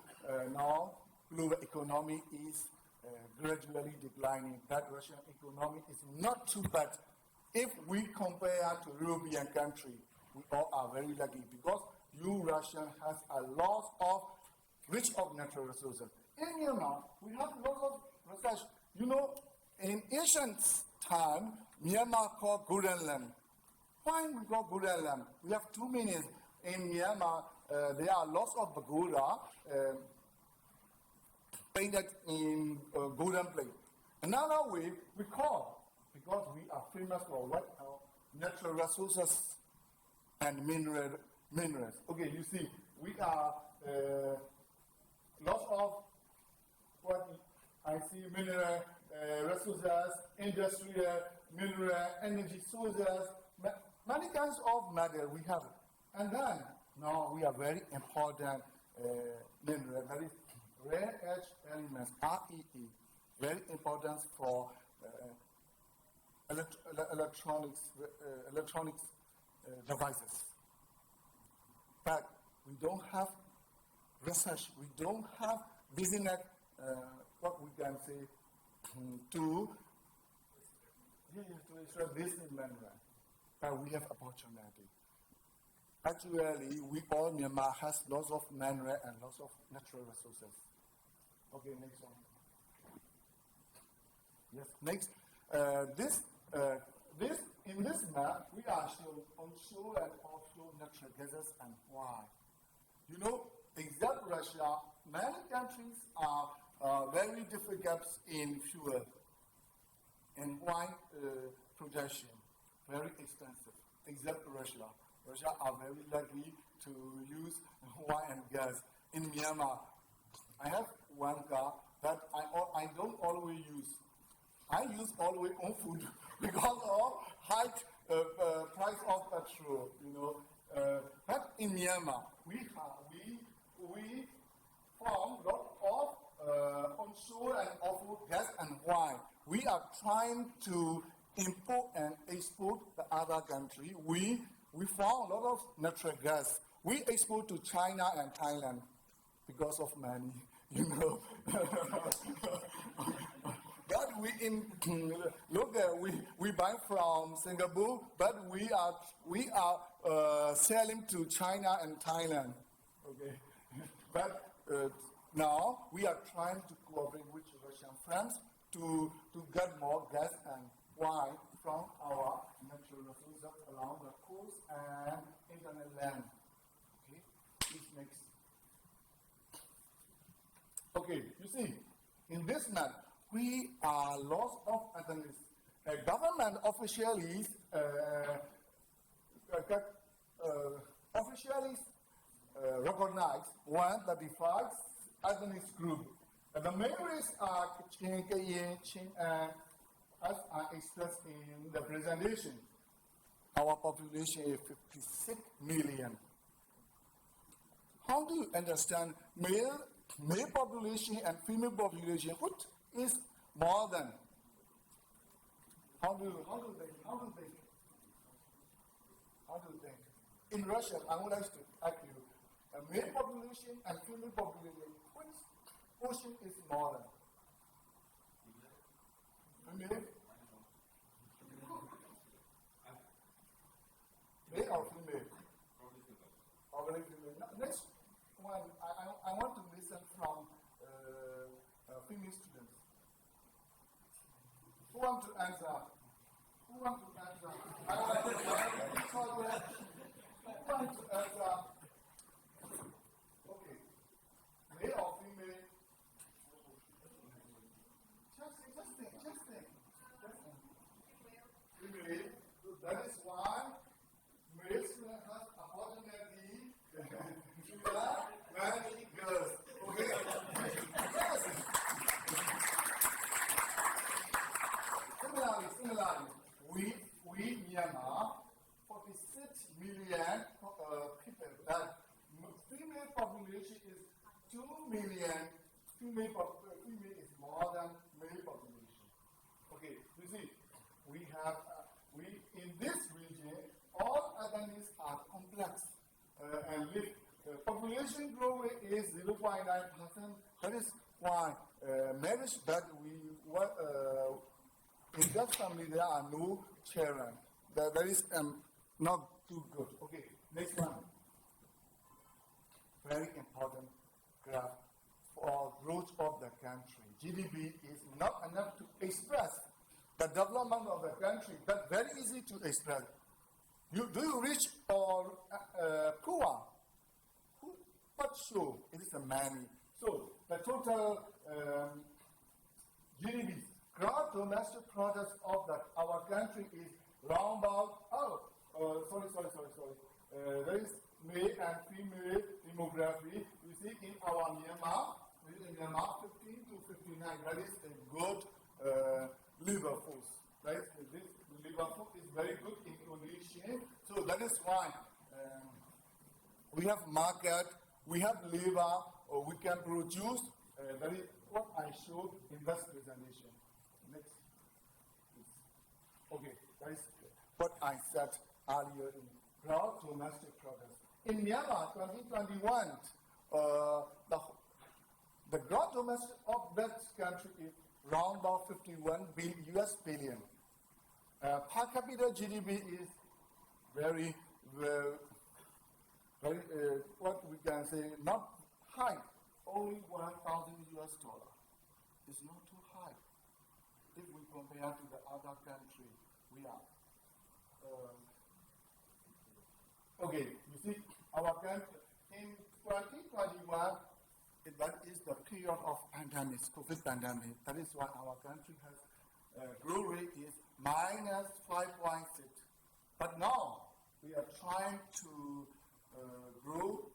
now global economy is gradually declining. That Russian economy is not too bad. If we compare to European countries, we all are very lucky because Russia has a lot of rich of natural resources. In Myanmar, we have lots of research. You know, in ancient time, Myanmar called Golden Land. Why we call Golden Land? We have 2 meanings. In Myanmar, there are lots of pagoda painted in golden plate. Another way we call famous for what? Natural resources and minerals. Okay, you see, we are lots of what I see: mineral resources, industrial, mineral, energy sources, many kinds of matter we have. And then now we are very important mineral, very rare earth elements, REE, very important for electronics devices. But we don't have research, we don't have business, what we can say, to extract this mineral. But we have opportunity. Actually, we all Myanmar has lots of mineral and lots of natural resources. Okay, next one. Yes, next. In this map, we are shown onshore and offshore natural gases and why. You know, except Russia, many countries are very difficult in fuel and wine production, very expensive, except Russia. Russia are very lucky to use wine and gas. In Myanmar, I have one car that I don't always use. I use always on food because of high price of petrol, you know. But in Myanmar, we found a lot of onshore and offshore gas and wine. We are trying to import and export the other country. We found a lot of natural gas. We export to China and Thailand because of money, you know. But we buy from Singapore, but we are selling to China and Thailand. Okay, but now we are trying to cooperate with Russian friends to get more gas and wine from our natural resources along the coast and internal land. Okay, this next. Okay, you see, in this map, we are lots of ethnics. Government officially recognize 135 ethnic groups. The main races are Kachin, Kayin, Chin, and as are expressed in the presentation. Our population is 56 million. How do you understand male population and female population? What is more than? How do you think? In Russia, I would like to ask you, male population and female population, which portion is more than? Female? Male or female? Probably female. Next one, I want to listen from female students. Who want to answer? I want to answer. Okay. Male or female? Just think. Female. That is why male student has opportunity to learn many girls. Okay? Yes. Similarly, we Myanmar, 46 million people. That female population is 2 million. Female is more than male population. Okay, you see, we in this region, all ethnics are complex and live. Population growth rate is 0.9%. That is why marriage that in that family there are no children. That is not too good. Okay, next one. Very important graph for growth of the country. GDP is not enough to express the development of the country, but very easy to express. Do you rich or poor? But so it is a many. So the total GDP, gross domestic product of our country is round about, there is male and female demography. You see in our Myanmar, 15 to 59, that is a good labor force. Right? This labor force is very good in condition. So that is why we have market, we have labor, or we can produce. That is what I showed in this presentation. Next. Okay, that is what I said earlier in gross domestic product. In Myanmar, 2021, the gross domestic of that country is round about 51 billion. Per capita GDP is very, what we can say, not high, only $1,000. It's not too high if we compare to the other country we are. Okay, you see, our country in 2021, that is the period of pandemic, COVID pandemic. That is why our country has growth rate is -5.6. But now we are trying to grow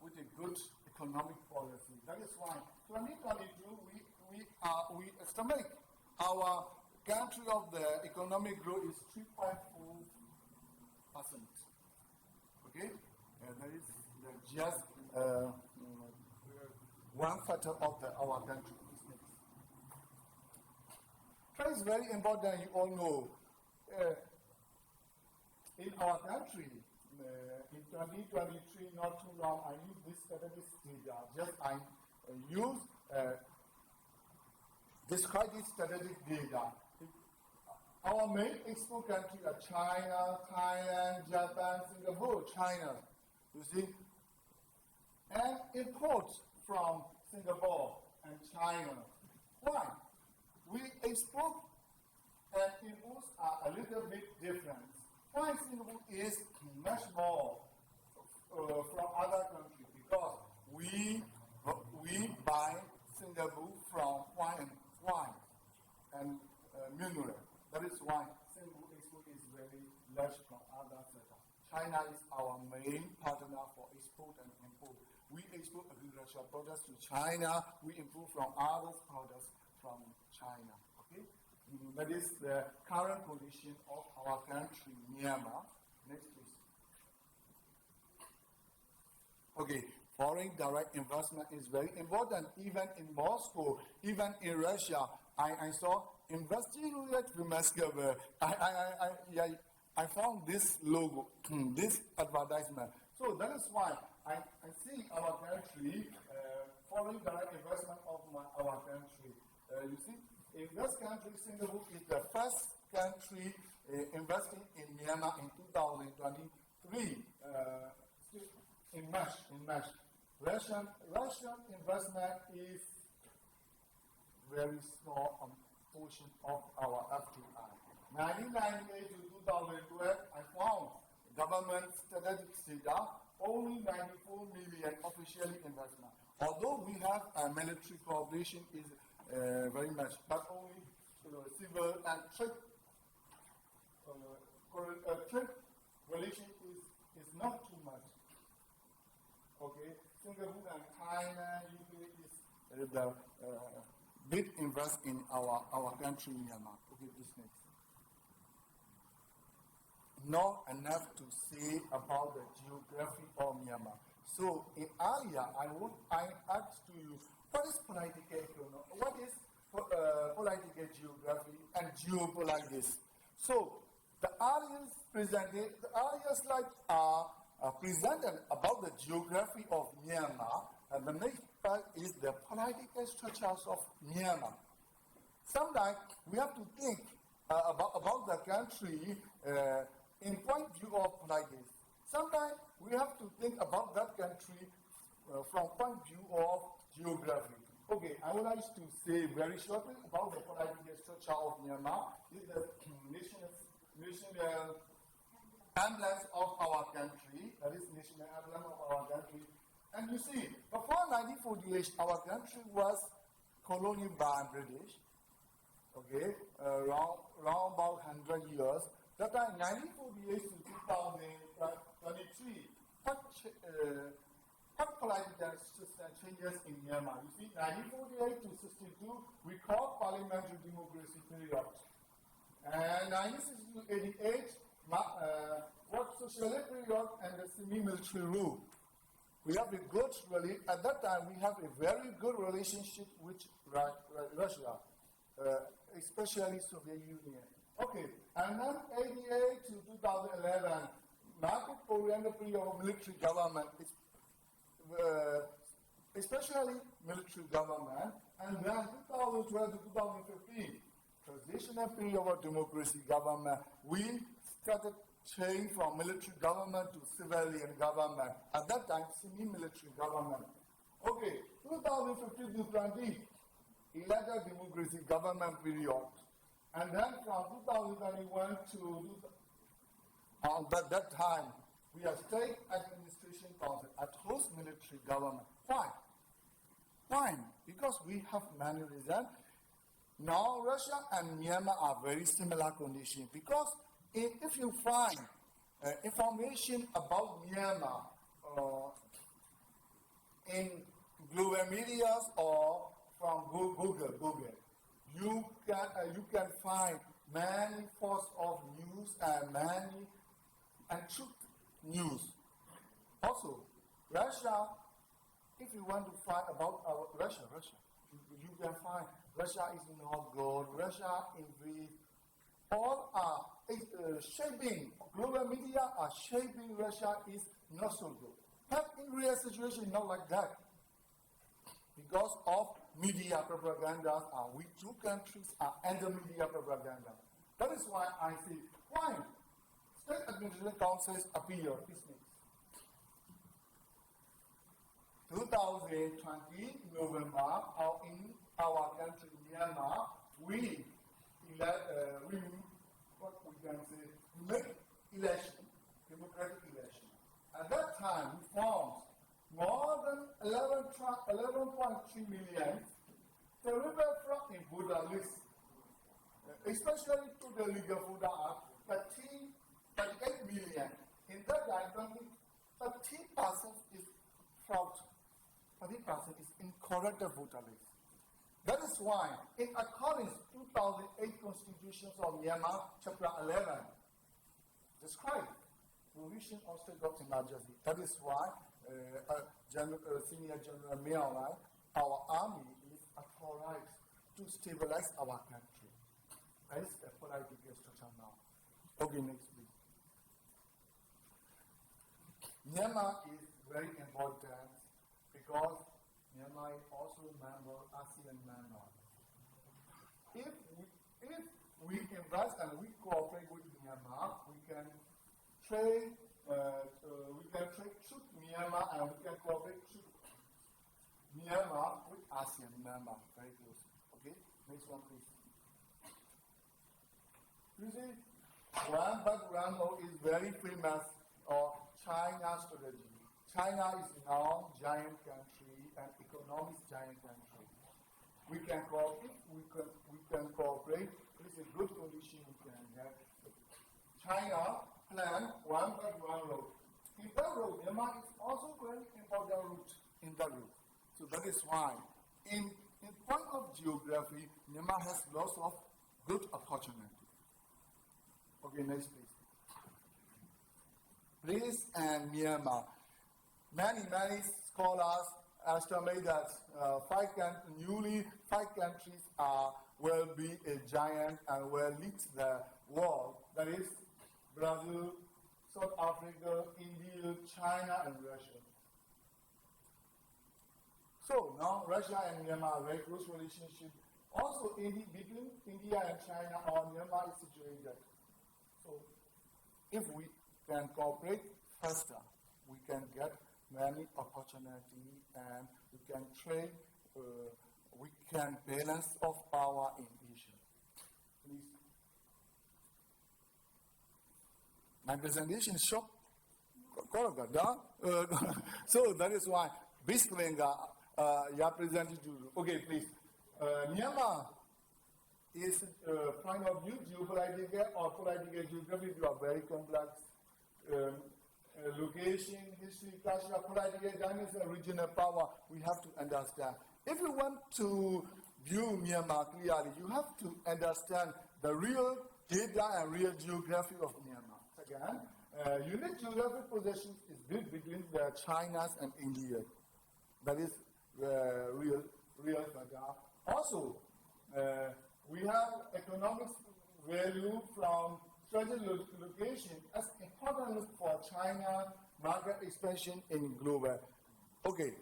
with a good economic policy. That is why 2022 we estimate our country of the economic growth is 3.4%. Okay, that is just one factor of our country. That is very important. You all know. In our country, in 2023, not too long, I use this statistics data. Just I use describe this statistic data. Our main export countries are China, Thailand, Japan, Singapore, China. You see, and imports from Singapore and China. Why? We export and imports are a little bit different. Why Singapore is much more from other countries? Because we buy Singapore from wine and mineral. That is why Singapore export is very large from other sectors. China is our main partner for export and import. We export agricultural products to China. We import from other products from China. Okay, that is the current condition of our country, Myanmar. Next, please. Okay, foreign direct investment is very important. Even in Moscow, even in Russia, I saw investing with Moscow. I found this logo, this advertisement. So that is why I see our country, foreign direct investment of our country. You see, in this country, Singapore is the first country investing in Myanmar in 2023. In March. Russian investment is very small portion of our FDI. 1998 to 2012, I found government statistics data, only 94 million officially investment. Although we have a military cooperation is very much, but only civil and trade relation is not too much. Okay, Singapore and Thailand, UK is the big invest in our country, Myanmar. Okay, this next. Not enough to say about the geography of Myanmar. So in earlier, I asked to you, what is political economy? What is political geography and geopolitics? So the earlier slides are presented about the geography of Myanmar, and the next part is the political structures of Myanmar. Sometimes we have to think about the country in point view of politics. Sometimes we have to think about that country from point view of geography. Okay, I would like to say very shortly about the political structure of Myanmar. This is the national emblem of our country. That is national emblem of our country. And you see, before 1948, our country was colonial by British. okay, around about 100 years. That time, 1948 to 2023, what political system changes in Myanmar? You see, 1948 to 62, we call parliamentary democracy period. And 1960 to 88, what socialist period and the semi-military rule. We have a good at that time we have a very good relationship with Russia, especially Soviet Union. Okay, and then 88 to 2011, Market-oriented period of military government, especially military government, and then 2012 to 2015, transitional period of democracy government. We started change from military government to civilian government. At that time, semi-military government. Okay, 2015 to 20, elected democracy government period. And then from 2021 to at that time, we are state administration council at host military government. Why? Why? Because we have many reasons. Now Russia and Myanmar are very similar conditions because if you find information about Myanmar in global media or from Google, you can find many forms of news and many and truth news. Also, Russia, if you want to find about Russia, you can find Russia is not good. Russia invade. All are shaping, global media are shaping Russia is not so good. But in real situation, not like that. Because of media propaganda, we two countries are under media propaganda. That is why I say, why? State administration councils appear, this means. 2020, November, in our country, Myanmar, we make election, democratic election. At that time, we found more than 11.3 million cerebral fraud in voter list, especially to the legal voter act, 38 million. In that time, 30% is fraud, 30% is incorrect voter list. That is why, in accordance to 2008 Constitution of Myanmar, Chapter 11, describe provision of state of emergency. That is why Senior General Myanmar, our army is authorized to stabilize our country. That is a political structure now. Okay, next please. Myanmar is very important because Myanmar is also a member of ASEAN member. If we invest and we cooperate with Myanmar, we can trade through Myanmar and we can cooperate through Myanmar with ASEAN member. Very close. Okay? Next one please. You see, One Belt is very famous of China strategy. China is now giant country and economic giant country. We can cooperate. It is a good condition we can get. China plan One Belt One Road. In that road, Myanmar is also very important route in that route. So that is why, in point of geography, Myanmar has lots of good opportunity. Okay, next please. Greece and Myanmar. Many scholars estimate that 5 countries will be a giant and will lead the world. That is Brazil, South Africa, India, China, and Russia. So now Russia and Myanmar have a very close relationship. Also, between India and China or Myanmar is situated. So if we can cooperate faster, we can get many opportunities and we can trade, we can balance of power in Asia. Please. My presentation is short. So that is why basically you are presented to. Okay, please. Myanmar is point of view, geopolitical or political geography, you are very complex. Location, history, culture, political dynamics, and regional power, we have to understand. If you want to view Myanmar clearly, you have to understand the real data and real geography of Myanmar. Again, unique geographic position is built between the China and India. That is real data. Also, we have economic value from strategic location as important for China market expansion in global. Okay,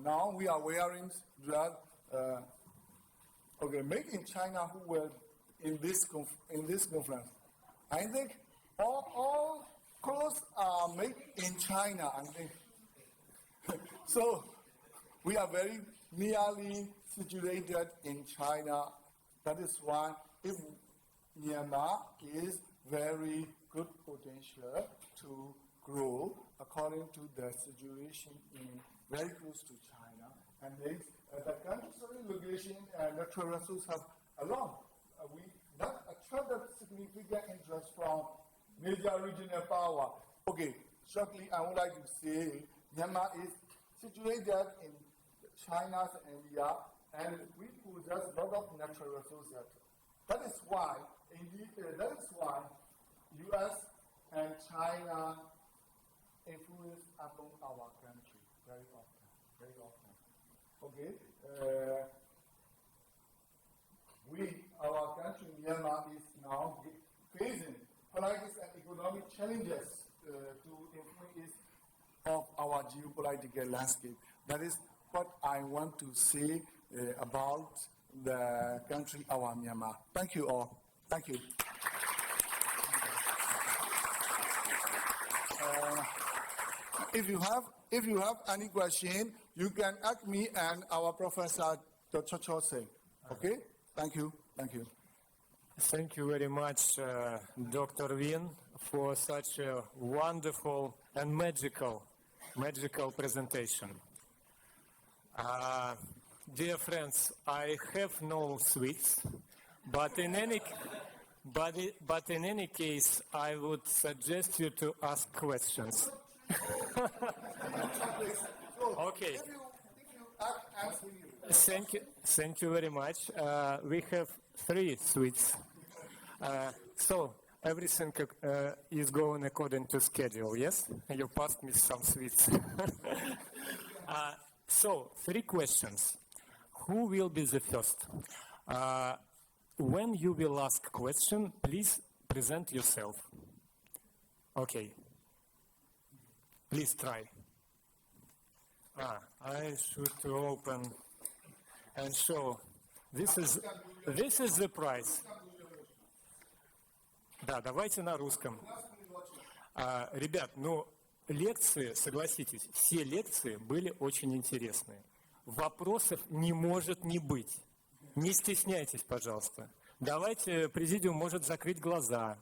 now we are wearing that. Made in China who were in this conference. I think all clothes are made in China. I think so. We are very nearly situated in China. That is why if Myanmar is very good potential to grow according to the situation in very close to China, and the country's location and natural resources have a lot. That attracted significant interest from major regional power. Okay, shortly I would like to say Myanmar is situated in China and India, and we possess a lot of natural resources. That is why U.S. and China influence upon our country very often. Okay, our country, Myanmar, is now facing political and economic challenges to influence of our geopolitical landscape. That is what I want to say about the country, our Myanmar. Thank you all. Thank you. If you have any question, you can ask me and our professor, Dr. Chose. Okay? Thank you. Thank you. Thank you very much, Dr. Win, for such a wonderful and magical presentation. Dear friends, I have no sweets, but in any case, I would suggest you to ask questions. Okay. Thank you very much. We have 3 sweets. So everything is going according to schedule, yes? You passed me some sweets. So 3 questions. Who will be the first? When you will ask question, please present yourself. Okay. Please try. I should open and show. This is the prize. Да, давайте на русском. Ребят, лекции, согласитесь, все лекции были очень интересные. Вопросов не может не быть. Не стесняйтесь, пожалуйста. Давайте, президиум может закрыть глаза.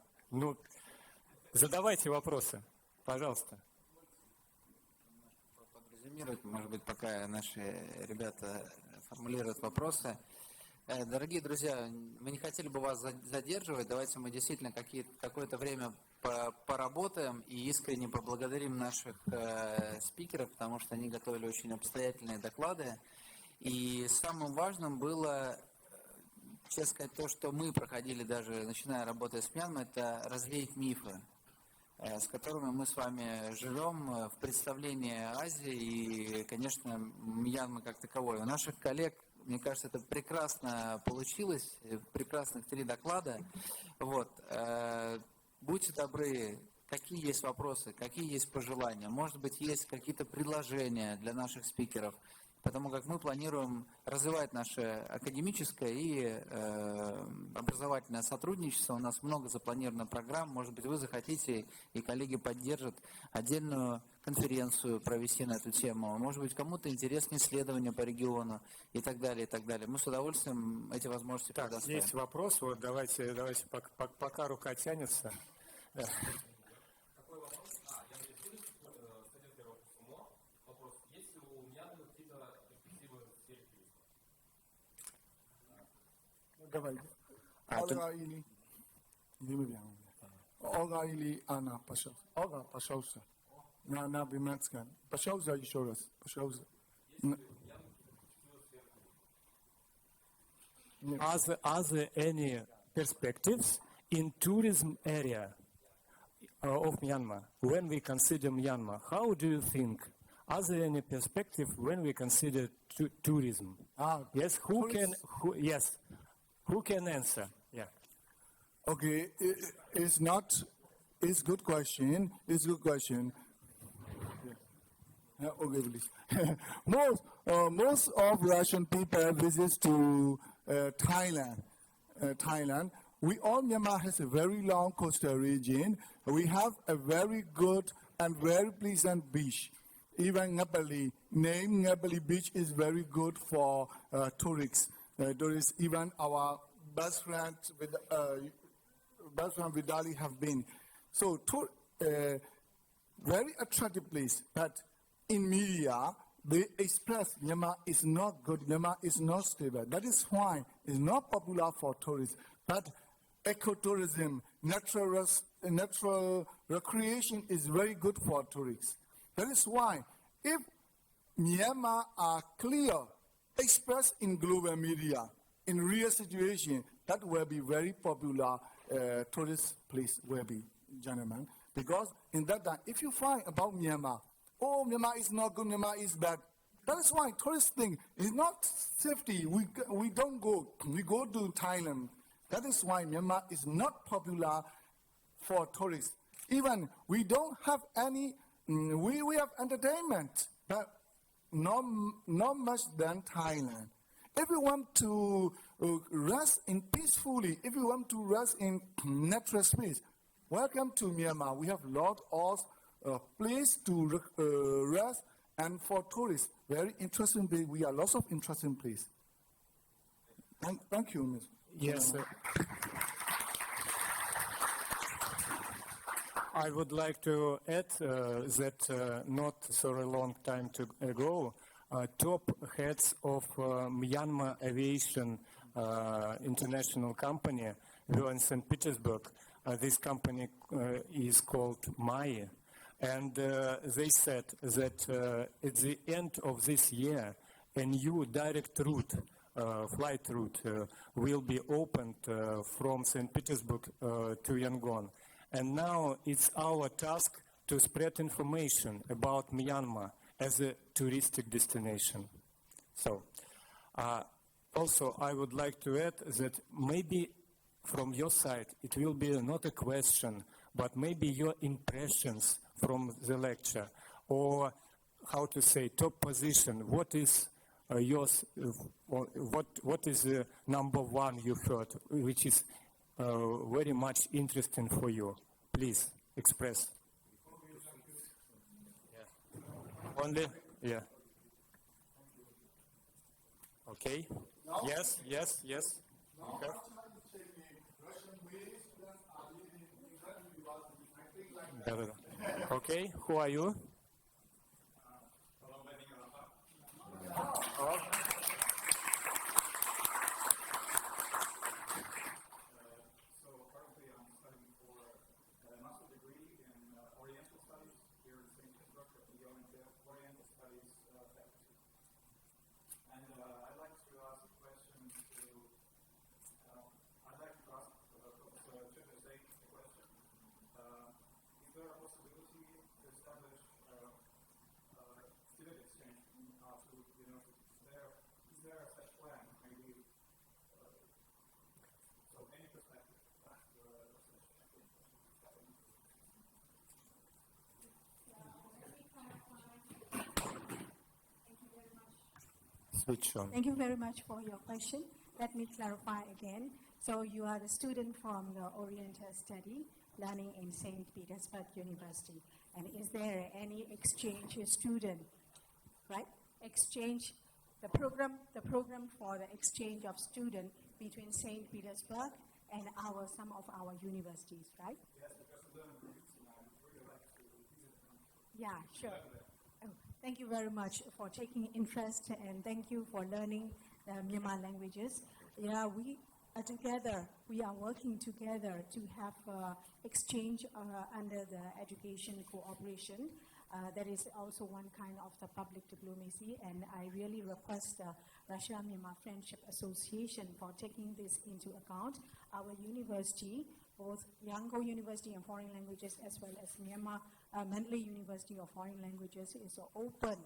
Задавайте вопросы, пожалуйста. Может быть, пока наши ребята формулируют вопросы. Дорогие друзья, мы не хотели бы вас задерживать. Давайте мы действительно какое-то время поработаем и искренне поблагодарим наших спикеров, потому что они готовили очень обстоятельные доклады. И самым важным было, честно сказать, то, что мы проходили даже, начиная работать с Мьянмой, это развеять мифы, с которыми мы с вами живем в представлении Азии и, конечно, Мьянмы как таковой. У наших коллег, мне кажется, это прекрасно получилось, прекрасных 3 доклада. Будьте добры, какие есть вопросы, какие есть пожелания, может быть, есть какие-то предложения для наших спикеров, потому как мы планируем развивать наше академическое и образовательное сотрудничество. У нас много запланировано программ. Может быть, вы захотите, и коллеги поддержат, отдельную конференцию провести на эту тему. Может быть, кому-то интересны исследования по региону и так далее, и так далее. Мы с удовольствием эти возможности предоставим. Есть вопрос. Давайте пока рука тянется. ကပိုက်အော်ဂါအီလီဒီမပြန်ဘူးအော်ဂါအီလီအာနာပရှောအော်ဂါပရှောဆာနာဘီမတ်စကန်ပရှောဆာယူရှိုရစ်ပရှောဆာ Are there any perspectives in tourism area of Myanmar when we consider Myanmar? How do you think? Are there any perspective when we consider tourism? Yes, who can answer? Yeah. Okay, it's good question. It's good question. Yeah, okay, please. Most of Russian people visit to Thailand. We all Myanmar has a very long coastal region. We have a very good and very pleasant beach. Even Ngapali, name Ngapali Beach is very good for tourists. Even our best friend Vidali have been. So, very attractive place. But in media, they express Myanmar is not good, Myanmar is not stable. That is why it's not popular for tourists. But ecotourism, natural recreation is very good for tourists. That is why if Myanmar are clear, expressed in global media, in real situation, that will be very popular tourist place will be, gentlemen. Because in that time, if you find about Myanmar, oh, Myanmar is not good, Myanmar is bad. That is why tourist thing is not safety. We don't go. We go to Thailand. That is why Myanmar is not popular for tourists. Even we don't have any, we have entertainment, but not much than Thailand. If you want to rest in peacefully, if you want to rest in natural space, welcome to Myanmar. We have a lot of place to rest, and for tourists, very interesting place. We have lots of interesting place. Thank you, Ms. Yes. I would like to add that not so a long time ago, top heads of Myanmar Aviation International Company were in St. Petersburg. This company is called MAI. And they said that at the end of this year, a new direct route, flight route, will be opened from St. Petersburg to Yangon. And now it's our task to spread information about Myanmar as a touristic destination. So, also I would like to add that maybe from your side it will be not a question, but maybe your impressions from the lecture, or how to say, top position. What is yours? What is the number one you heard, which is very much interesting for you? Please express. Yeah. Only? Yeah. Okay. Yes. Okay. Okay. Who are you? Switch on. Thank you very much for your question. Let me clarify again. So you are a student from the Oriental Study, learning in St. Petersburg University. And is there any exchange student, right? Exchange, the program for the exchange of student between St. Petersburg and some of our universities, right? Yes, because of the groups, and I would really like to visit them. Yeah, sure. Oh, thank you very much for taking interest, and thank you for learning the Myanmar languages. Yeah, together, we are working together to have exchange under the education cooperation. That is also one kind of the public diplomacy, and I really request the Russia-Myanmar Friendship Association for taking this into account. Our university, both Yangon University of Foreign Languages as well as Myanmar Mandalay University of Foreign Languages, is open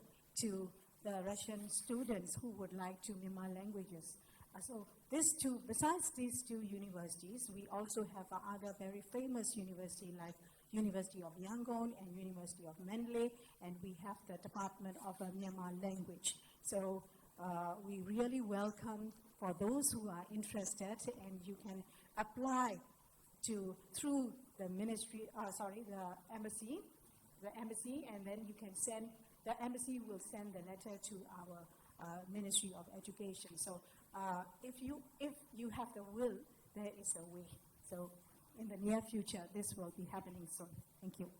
to the Russian students who would like to Myanmar languages. So besides these two universities, we also have other very famous universities like University of Yangon and University of Mandalay, and we have the Department of Myanmar Language. So we really welcome for those who are interested, and you can apply through the ministry, the embassy, and then you can send, the embassy will send the letter to our Ministry of Education. So if you have the will, there is a way. So in the near future, this will be happening soon. Thank you.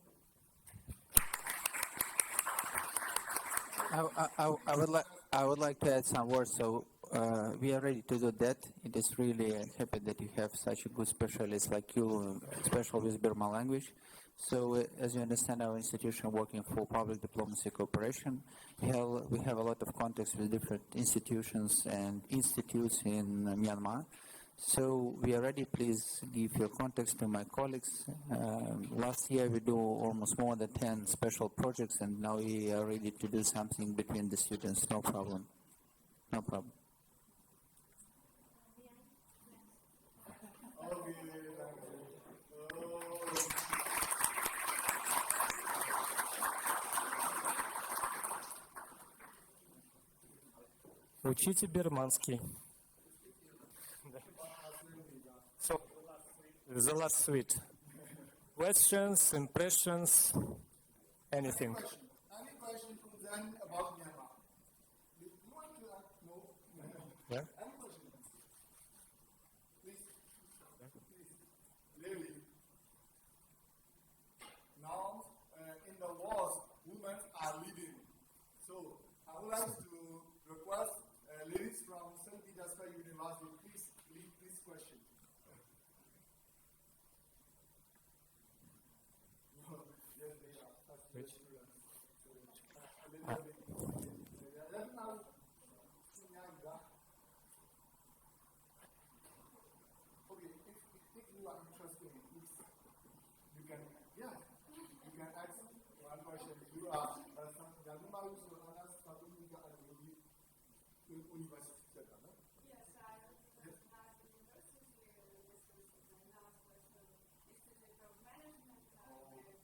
I would like to add some words. So we are ready to do that. It is really happy that you have such a good specialist like you, special with Burma language. So as you understand, our institution working for public diplomacy cooperation. We have a lot of contacts with different institutions and institutes in Myanmar. So we are ready. Please give your contacts to my colleagues. Last year we do almost more than 10 special projects, and now we are ready to do something between the students. No problem. No problem. Учите берманский. So, the last suite. Questions, impressions, anything. Any question from them about Myanmar? You want to know? Yeah? Any question? Please. Please. Really. Now, in the wars, women are leading. So, I would like to request ladies from St. Petersburg University, please lead this question. Yes, they are. Which? Okay, if you are interested in this, you can, yeah, you can ask one question. You are University. Yes, I was at the university with my last question. Institute of Management,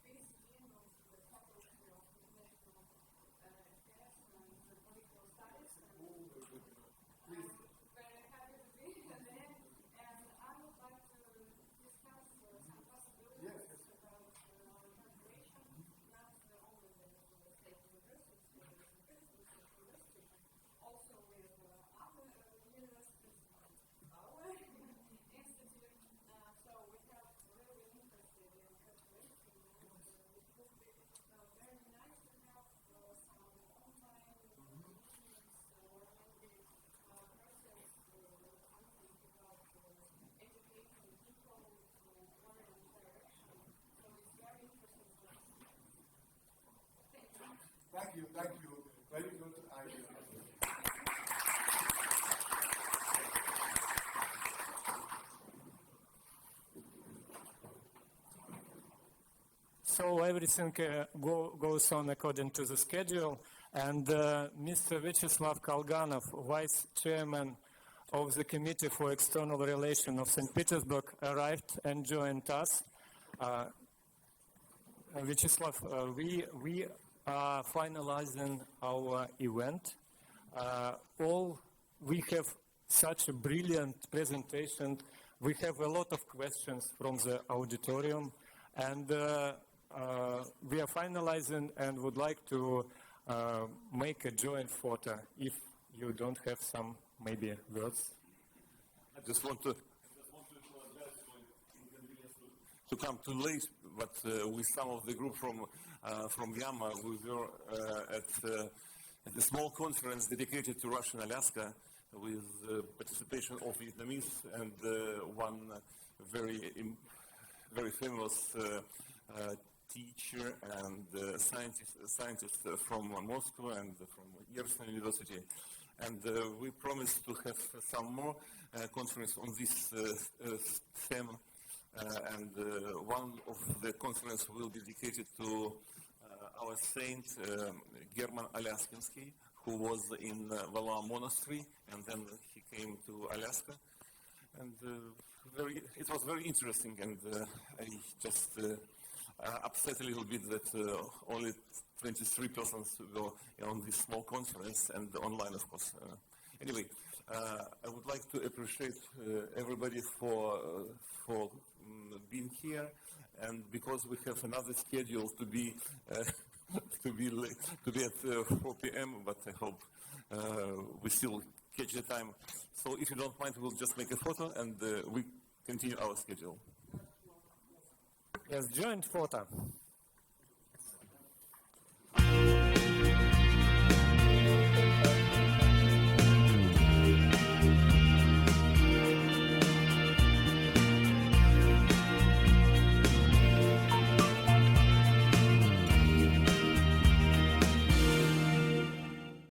based in the faculty of International Affairs and Political Studies. Please. Very happy to be there, and I would like to discuss some possibilities about collaboration, not only with state universities, also with other universities, our institute. So we have really interested in collaboration, and it would be very nice to have some online meetings or maybe process something about educating people to one direction. So it's very interesting for us. Thank you. Thank you. Very good idea. So everything goes on according to the schedule, and Mr. Vyacheslav Kolganov, Vice Chairman of the Committee for External Relations of St. Petersburg, arrived and joined us. Vyacheslav, we are finalizing our event. We have such a brilliant presentation. We have a lot of questions from the auditorium, and we are finalizing and would like to make a joint photo if you don't have some maybe words. I just want to apologize for inconvenience to come too late, but with some of the group from Myanmar, we were at a small conference dedicated to Russian Alaska with participation of Vietnamese and one very famous teacher and scientist from Moscow and from Yersin University. And we promised to have some more conference on this theme. And one of the conference will be dedicated to our saint German Alyaskinsky, who was in Vala Monastery, and then he came to Alaska. And it was very interesting, and I just upset a little bit that only 23 persons were on this small conference, and online, of course. Anyway, I would like to appreciate everybody for being here, and because we have another schedule to be at 4 p.m., but I hope we still catch the time. So if you don't mind, we'll just make a photo and we continue our schedule. Yes, joint photo.